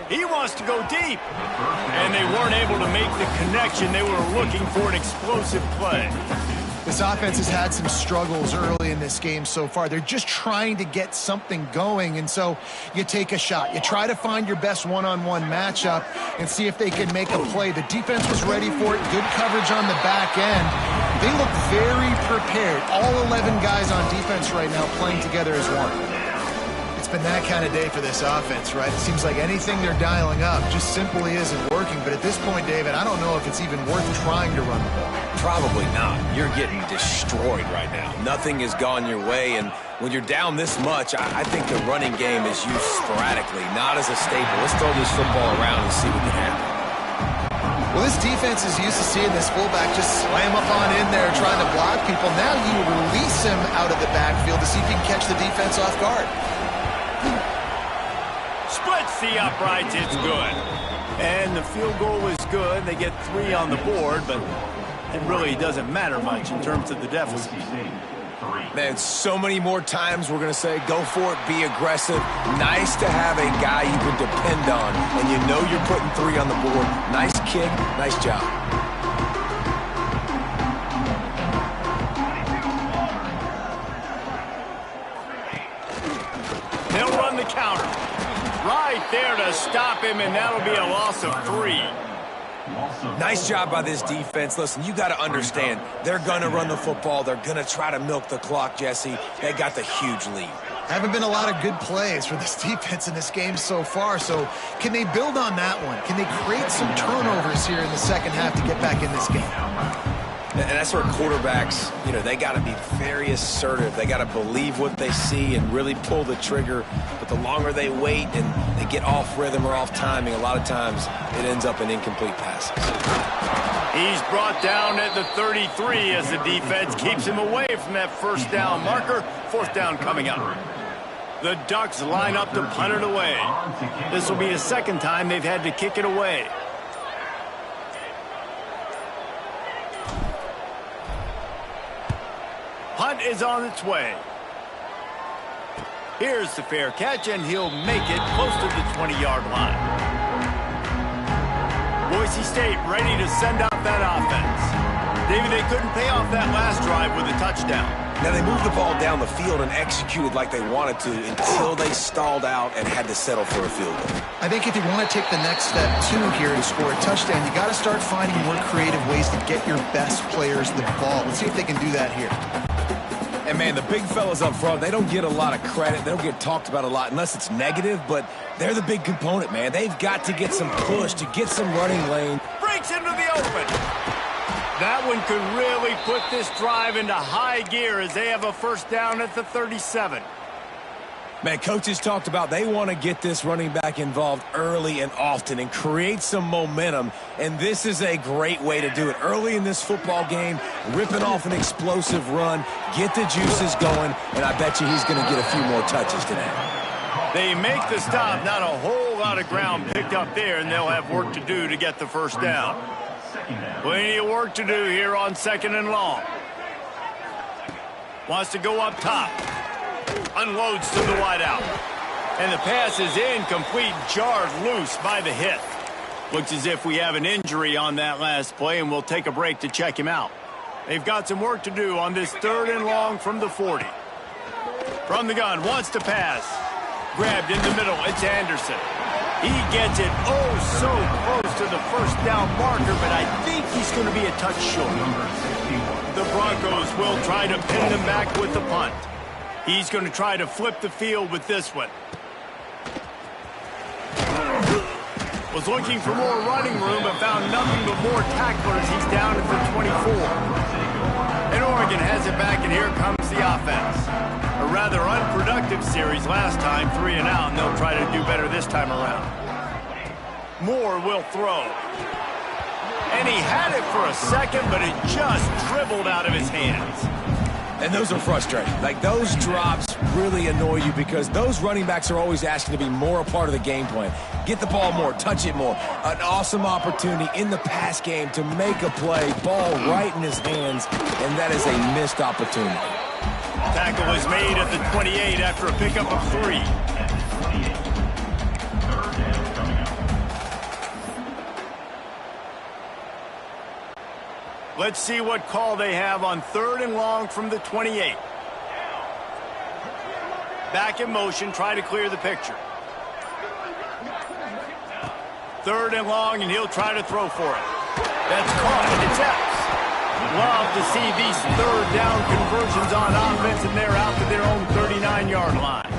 He wants to go deep. And they weren't able to make the connection. They were looking for an explosive play. This offense has had some struggles early in this game so far. They're just trying to get something going, and so you take a shot. You try to find your best one-on-one matchup and see if they can make a play. The defense was ready for it. Good coverage on the back end. They look very prepared. All 11 guys on defense right now playing together as one. It's been that kind of day for this offense, right? It seems like anything they're dialing up just simply isn't working. But at this point, David, I don't know if it's even worth trying to run the ball. Probably not. You're getting destroyed right now. Nothing has gone your way, and when you're down this much, I think the running game is used sporadically, not as a staple. Let's throw this football around and see what can happen. Well, this defense is used to seeing this fullback just slam up on in there trying to block people. Now you release him out of the backfield to see if you can catch the defense off guard. Splits the uprights, it's good. And the field goal is good. They get 3 on the board, but it really doesn't matter much in terms of the deficit. Man, so many more times we're going to say, go for it, be aggressive. Nice to have a guy you can depend on, and you know you're putting 3 on the board. Nice kick, nice job. They'll run the counter. Right there to stop him, and that'll be a loss of 3. Nice job by this defense. Listen, you got to understand, they're going to run the football. They're going to try to milk the clock, Jesse. They got the huge lead. Haven't been a lot of good plays for this defense in this game so far, so can they build on that one? Can they create some turnovers here in the second half to get back in this game? And that's where quarterbacks, they got to be very assertive. They got to believe what they see and really pull the trigger. But the longer they wait and they get off rhythm or off timing, a lot of times it ends up in incomplete passes. He's brought down at the 33 as the defense keeps him away from that first down marker. Fourth down coming up. The Ducks line up to punt it away. This will be the second time they've had to kick it away. Punt is on its way. Here's the fair catch, and he'll make it close to the 20-yard line. Boise State ready to send out that offense. David, they couldn't pay off that last drive with a touchdown. Now, they moved the ball down the field and executed like they wanted to until they stalled out and had to settle for a field goal. I think if you want to take the next step, too, here to score a touchdown, you got to start finding more creative ways to get your best players the ball. Let's see if they can do that here. And, man, the big fellas up front, they don't get a lot of credit. They don't get talked about a lot unless it's negative, but they're the big component, man. They've got to get some push to get some running lane. Breaks into the open. That one could really put this drive into high gear as they have a first down at the 37. Man, coaches talked about they want to get this running back involved early and often and create some momentum, and this is a great way to do it. Early in this football game, ripping off an explosive run, get the juices going, and I bet you he's going to get a few more touches today. They make the stop, not a whole lot of ground picked up there, and they'll have work to do to get the first down. Plenty of work to do here on second and long. Wants to go up top. Unloads to the wideout. And the pass is incomplete, jarred loose by the hit. Looks as if we have an injury on that last play, and we'll take a break to check him out. They've got some work to do on this third and long from the 40. From the gun, wants to pass. Grabbed in the middle, it's Anderson. He gets it so close to the first down marker, but I think he's going to be a touch short. The Broncos will try to pin them back with the punt. He's going to try to flip the field with this one. Was looking for more running room, but found nothing but more tacklers. He's down at the 24. And Oregon has it back, and here comes the offense. A rather unproductive series last time, 3 and out, and they'll try to do better this time around. Moore will throw. And he had it for a second, but it just dribbled out of his hands. And those are frustrating. Like, those drops really annoy you because those running backs are always asking to be more a part of the game plan. Get the ball more, touch it more. An awesome opportunity in the pass game to make a play, ball right in his hands, and that is a missed opportunity. Tackle is made at the 28 after a pickup of 3. Let's see what call they have on third and long from the 28. Back in motion, try to clear the picture. Third and long, and he'll try to throw for it. That's caught, and it's Epps. Love to see these third down conversions on offense, and they're out to their own 39-yard line.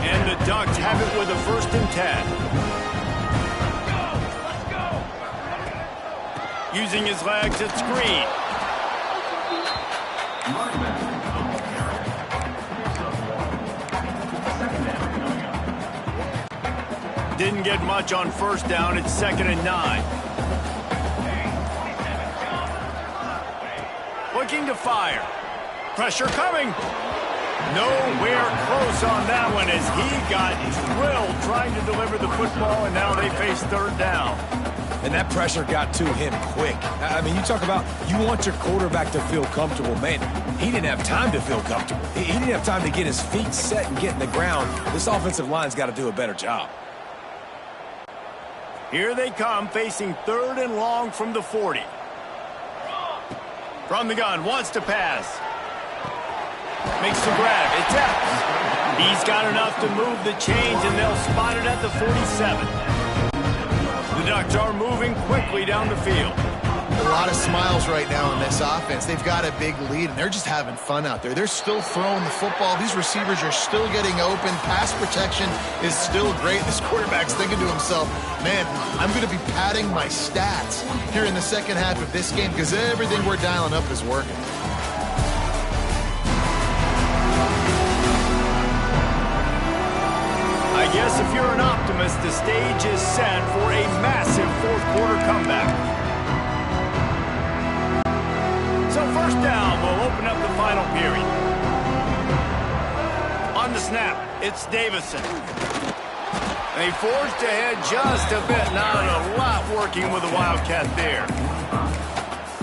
And the Ducks have it with a 1st and 10. Using his legs at screen. Didn't get much on first down. It's 2nd and 9. Looking to fire. Pressure coming. Nowhere close on that one as he got drilled trying to deliver the football, and now they face third down. And that pressure got to him quick. I mean, you talk about you want your quarterback to feel comfortable. Man, he didn't have time to feel comfortable. He didn't have time to get his feet set and get in the ground. This offensive line's got to do a better job. Here they come, facing third and long from the 40. From the gun, wants to pass. Makes the grab. It's Epps. He's got enough to move the chains, and they'll spot it at the 47. The Ducks are moving quickly down the field. A lot of smiles right now in this offense. They've got a big lead, and they're just having fun out there. They're still throwing the football. These receivers are still getting open. Pass protection is still great. This quarterback's thinking to himself, man, I'm going to be padding my stats here in the second half of this game because everything we're dialing up is working. I guess if you're an optimist, the stage is set for a massive fourth-quarter comeback. So first down, we'll open up the final period. On the snap, it's Davison. They forged ahead just a bit. Not a lot working with the Wildcat there.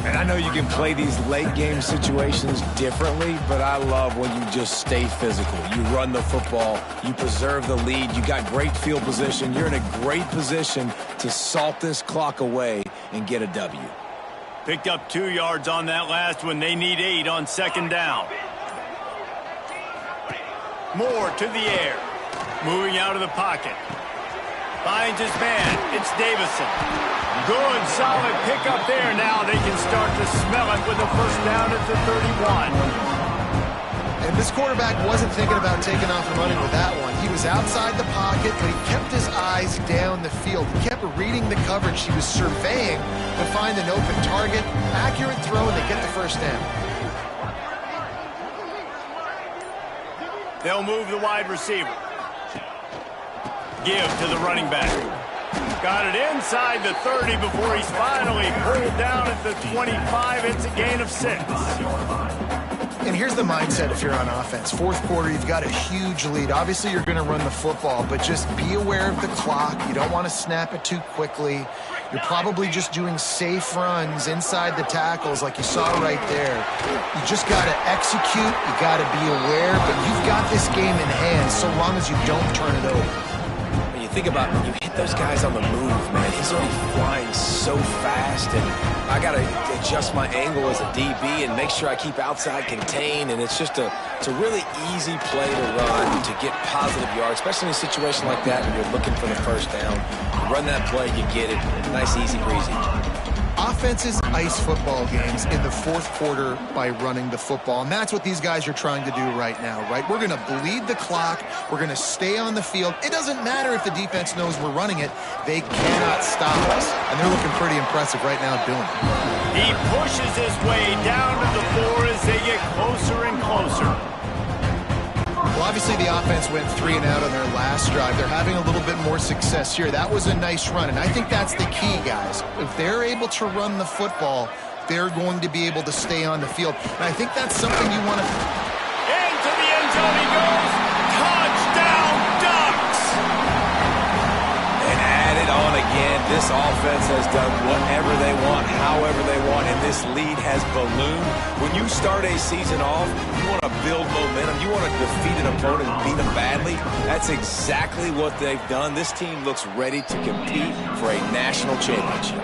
And I know you can play these late-game situations differently, but I love when you just stay physical. You run the football, you preserve the lead, you got great field position. You're in a great position to salt this clock away and get a W. Picked up 2 yards on that last one. They need 8 on second down. Moore to the air. Moving out of the pocket. Finds his man. It's Davison. Good, solid pickup there. Now they can start to smell it with a first down at the 31. And this quarterback wasn't thinking about taking off and running with that one. He was outside the pocket, but he kept his eyes down the field. He kept reading the coverage. He was surveying to find an open target. Accurate throw, and they get the first down. They'll move the wide receiver. Give to the running back. Got it inside the 30 before he's finally pulled down at the 25. It's a gain of 6. And here's the mindset if you're on offense. Fourth quarter, you've got a huge lead. Obviously, you're going to run the football, but just be aware of the clock. You don't want to snap it too quickly. You're probably just doing safe runs inside the tackles like you saw right there. You just got to execute. You got to be aware, but you've got this game in hand so long as you don't turn it over. Think about when you hit those guys on the move, man. He's already flying so fast, and I got to adjust my angle as a DB and make sure I keep outside contained, and it's just it's a really easy play to run to get positive yards, especially in a situation like that when you're looking for the first down. You run that play, you get it. Nice, easy, breezy. Offenses ice football games in the fourth quarter by running the football, and that's what these guys are trying to do right now, right? We're going to bleed the clock. We're going to stay on the field. It doesn't matter if the defense knows we're running it. They cannot stop us, and they're looking pretty impressive right now doing it. He pushes his way down to the floor as they get closer and closer. Well, obviously the offense went 3 and out on their last drive. They're having a little bit more success here. That was a nice run, and I think that's the key, guys. If they're able to run the football, they're going to be able to stay on the field. And I think that's something you want to... Into the end zone he goes. Touchdown, Ducks! And add it on again. This offense has done whatever they want, however they want, and this lead has ballooned. When you start a season off, you want to build momentum. You want to defeat an opponent and beat them badly. That's exactly what they've done. This team looks ready to compete for a national championship.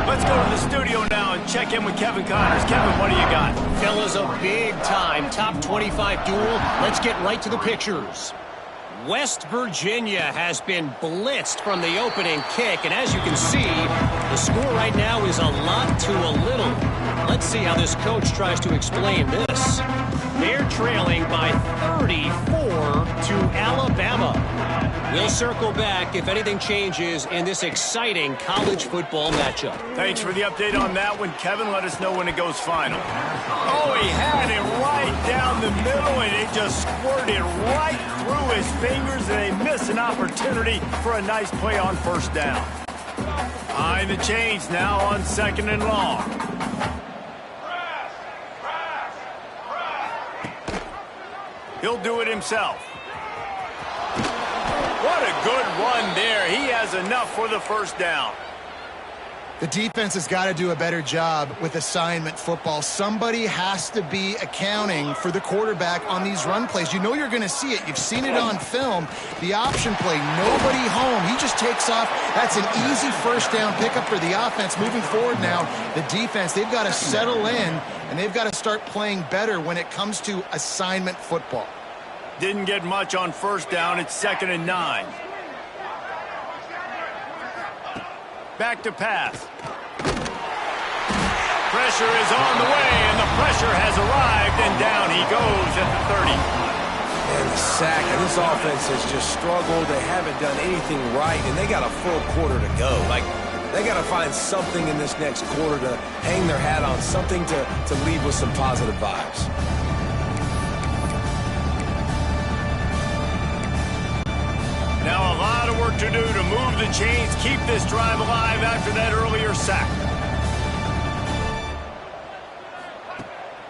Let's go to the studio now and check in with Kevin Connors. Kevin, what do you got? Fellas, a big-time top 25 duel. Let's get right to the pictures. West Virginia has been blitzed from the opening kick, and as you can see, the score right now is a lot to a little. Let's see how this coach tries to explain this. They're trailing by 34 to Alabama. We'll circle back if anything changes in this exciting college football matchup. Thanks for the update on that one, Kevin. Let us know when it goes final. Oh, he had it right down the middle, and it just squirted right through his fingers, and they miss an opportunity for a nice play on first down. Behind the chains now on second and long. He'll do it himself. What a good run there. He has enough for the first down. The defense has got to do a better job with assignment football. Somebody has to be accounting for the quarterback on these run plays. You know you're going to see it. You've seen it on film. The option play, nobody home. He just takes off. That's an easy first down pickup for the offense. Moving forward now, the defense, they've got to settle in, and they've got to start playing better when it comes to assignment football. Didn't get much on first down. It's 2nd and 9. Back to pass. pressure is on the way, and the pressure has arrived, and down he goes at the 30. And the sack, and this offense has just struggled. They haven't done anything right, and they got a full quarter to go. Like, they got to find something in this next quarter to hang their hat on, something to leave with some positive vibes. Now a lot of work to do to move the chains, keep this drive alive after that earlier sack.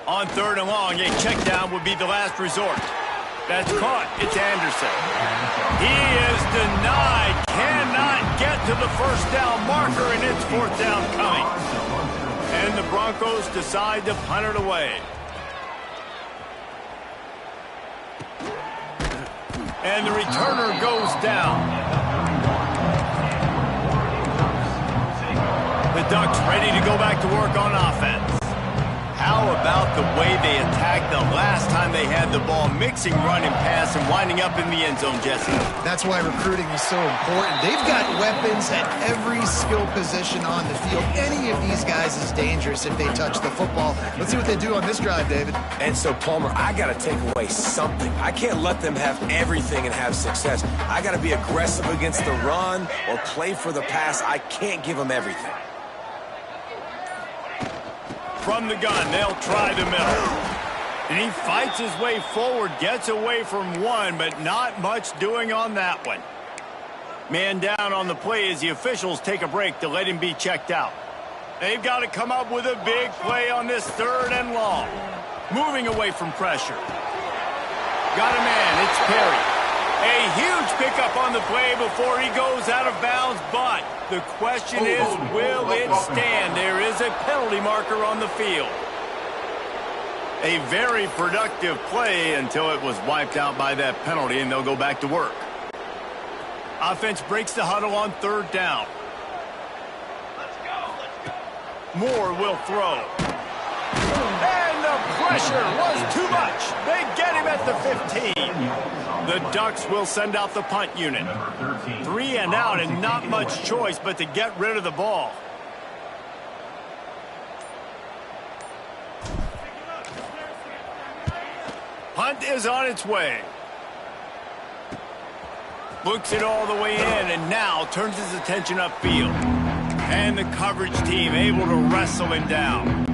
On 3rd and long, a check down would be the last resort. That's caught. It's Anderson. He is denied. Cannot get to the first down marker, and it's 4th down coming. And the Broncos decide to punt it away. And the returner goes down. The Ducks ready to go back to work on offense. How about the way they attacked the last time they had the ball, mixing run and pass and winding up in the end zone, Jesse? That's why recruiting is so important. They've got weapons at every skill position on the field. Any of these guys is dangerous if they touch the football. Let's see what they do on this drive, David. And so, Palmer, I got to take away something. I can't let them have everything and have success. I got to be aggressive against the run or play for the pass. I can't give them everything. From the gun, they'll try the middle. And he fights his way forward, gets away from one, but not much doing on that one. Man down on the play as the officials take a break to let him be checked out. They've got to come up with a big play on this 3rd and long. Moving away from pressure. Got a man, it's Perry. A huge pickup on the play before he goes out of bounds, but the question is, will it stand? There is a penalty marker on the field. A very productive play until it was wiped out by that penalty, and they'll go back to work. Offense breaks the huddle on 3rd down. Moore will throw. And the pressure was too much. They get him at the 15. The Ducks will send out the punt unit. 3 and out, and not much choice but to get rid of the ball. Punt is on its way. Looks it all the way in, and now turns his attention upfield. And the coverage team able to wrestle him down.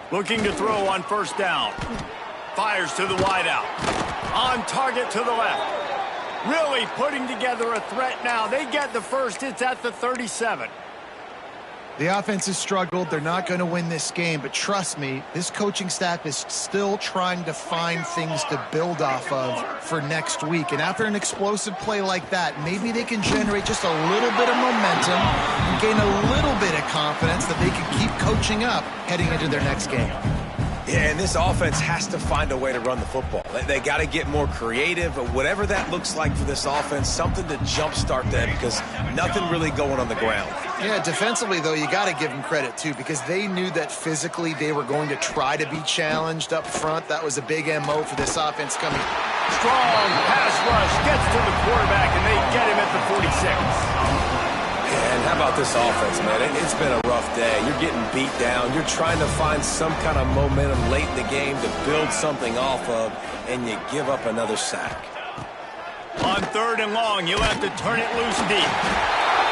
Looking to throw on 1st down. Fires to the wideout. On target to the left. Really putting together a threat now. They get the first. It's at the 37. The offense has struggled. They're not going to win this game, but trust me, this coaching staff is still trying to find things to build off of for next week. And after an explosive play like that, maybe they can generate just a little bit of momentum and gain a little bit of confidence that they can keep coaching up heading into their next game. Yeah, and this offense has to find a way to run the football. They got to get more creative, whatever that looks like for this offense, something to jumpstart them because nothing really going on the ground. Yeah, defensively, though, you got to give them credit, too, because they knew that physically they were going to try to be challenged up front. That was a big MO for this offense coming. Strong pass rush gets to the quarterback, and they get him at the 46. And how about this offense, man? It's been a rough day. You're getting beat down. You're trying to find some kind of momentum late in the game to build something off of, and you give up another sack. On 3rd and long, you'll have to turn it loose deep.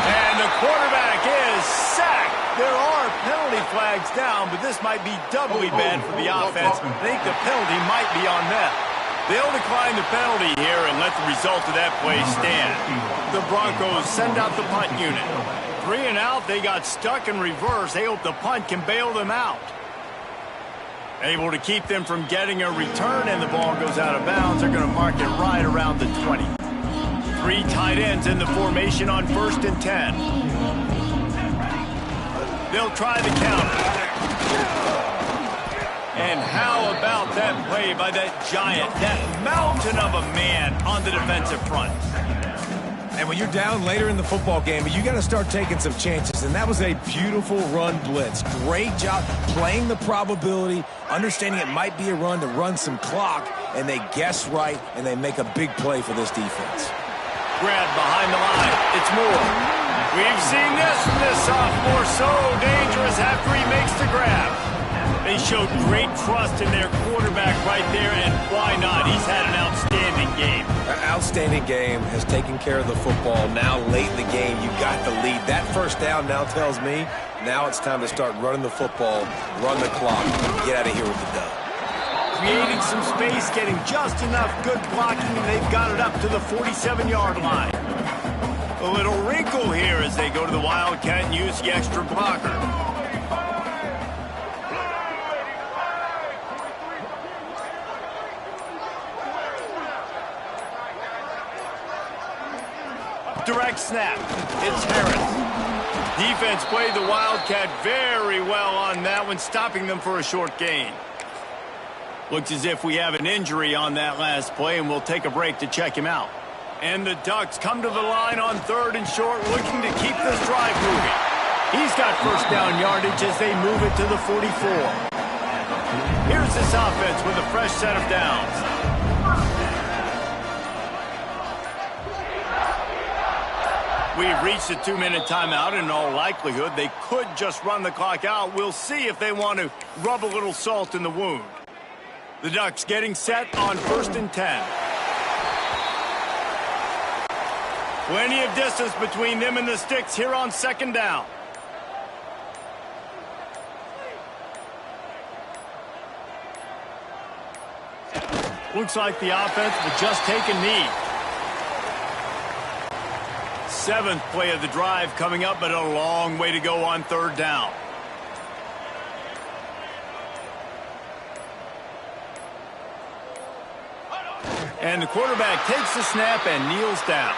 And the quarterback is sacked. There are penalty flags down, but this might be doubly bad for the offense. I think the penalty might be on them. They'll decline the penalty here and let the result of that play stand. The Broncos send out the punt unit. 3 and out, they got stuck in reverse. They hope the punt can bail them out. Able to keep them from getting a return, and the ball goes out of bounds. They're going to mark it right around the 20. 3 tight ends in the formation on 1st and 10. They'll try the counter. And how about that play by that giant, that mountain of a man on the defensive front? And when you're down later in the football game, you got to start taking some chances. And that was a beautiful run blitz. Great job playing the probability, understanding it might be a run to run some clock, and they guess right, and they make a big play for this defense. Grab behind the line. It's Moore. We've seen this from this sophomore. So dangerous after he makes the grab. They showed great trust in their quarterback right there, and why not? He's had an outstanding game. An outstanding game, has taken care of the football. Now late in the game, you got the lead. That first down now tells me now it's time to start running the football, run the clock, and get out of here with the dub. Creating some space, getting just enough good blocking, and they've got it up to the 47-yard line. A little wrinkle here as they go to the Wildcat and use the extra blocker. Direct snap. It's Harris. Defense played the Wildcat very well on that one, stopping them for a short gain. Looks as if we have an injury on that last play, and we'll take a break to check him out. And the Ducks come to the line on 3rd and short, looking to keep this drive moving. He's got first down yardage as they move it to the 44. Here's this offense with a fresh set of downs. We've reached a 2-minute timeout, and in all likelihood, they could just run the clock out. We'll see if they want to rub a little salt in the wound. The Ducks getting set on 1st and 10. Plenty of distance between them and the sticks here on 2nd down. Looks like the offense will just take a knee. 7th play of the drive coming up, but a long way to go on 3rd down. And the quarterback takes the snap and kneels down.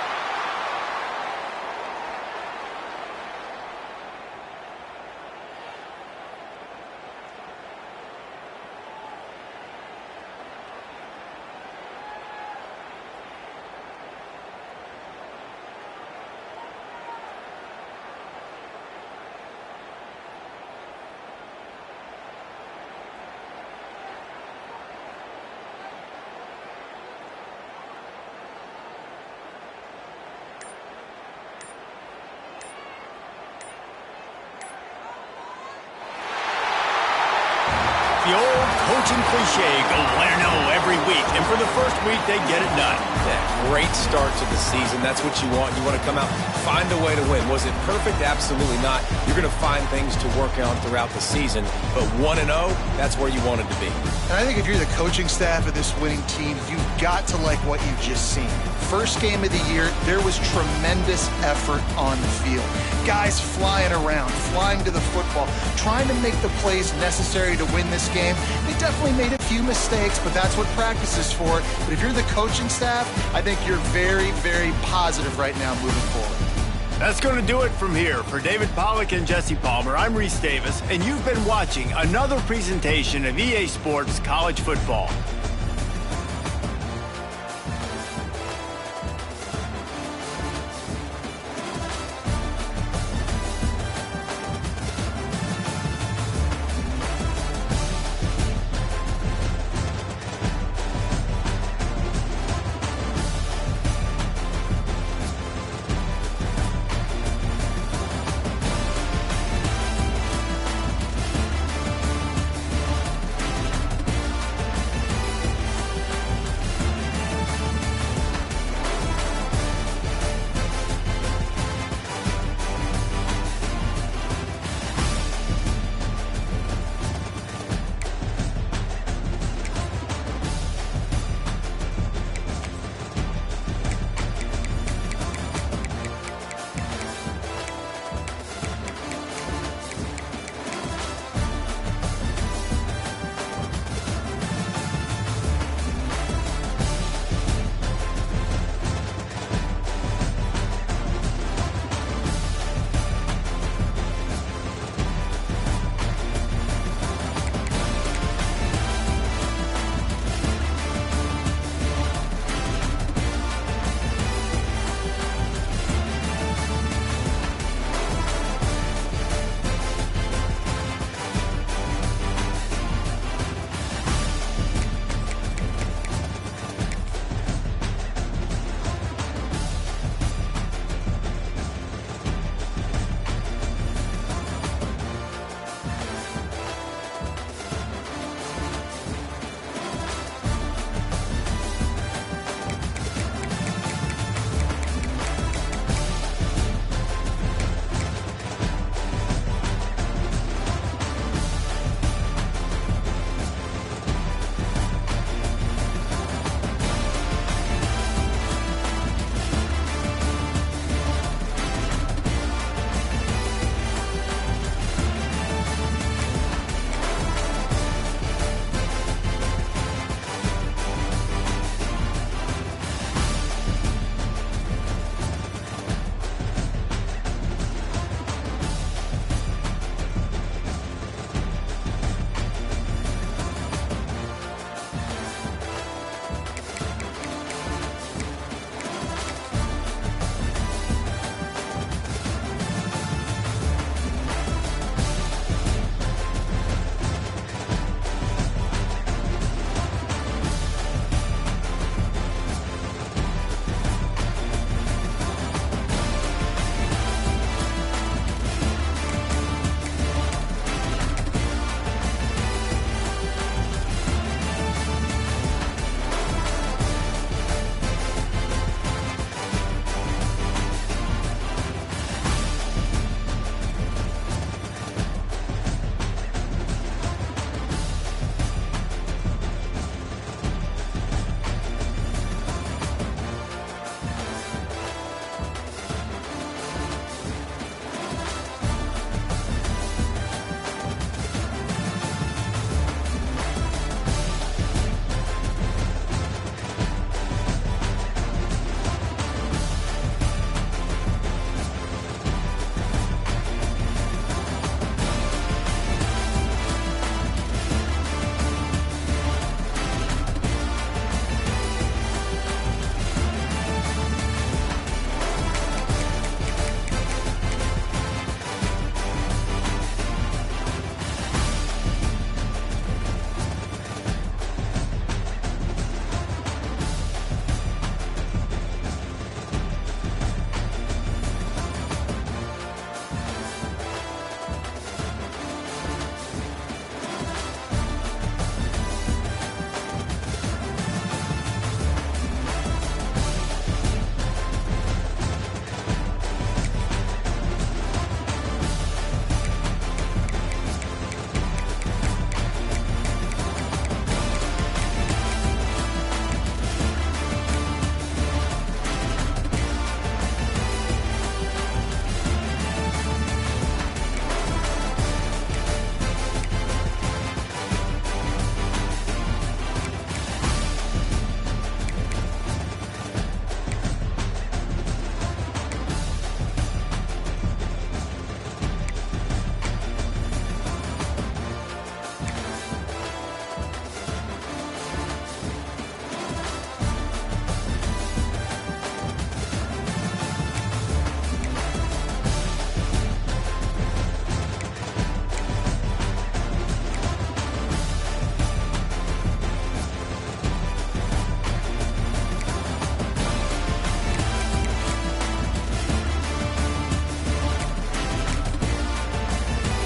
The old coaching cliche, go win or no every week. And for the first week, they get it done. Yeah, great start to the season. That's what you want. You want to come out, find a way to win. Was it perfect? Absolutely not. You're going to find things to work on throughout the season. But 1-0, that's where you wanted to be. And I think if you're the coaching staff of this winning team, you've got to like what you've just seen. First game of the year, there was tremendous effort on the field. Guys flying around, flying to the football, trying to make the plays necessary to win this game. They definitely made a few mistakes, but that's what practice is for. But if you're the coaching staff, I think you're very, very positive right now moving forward. That's going to do it from here. For David Pollack and Jesse Palmer, I'm Reese Davis, and you've been watching another presentation of EA Sports College Football.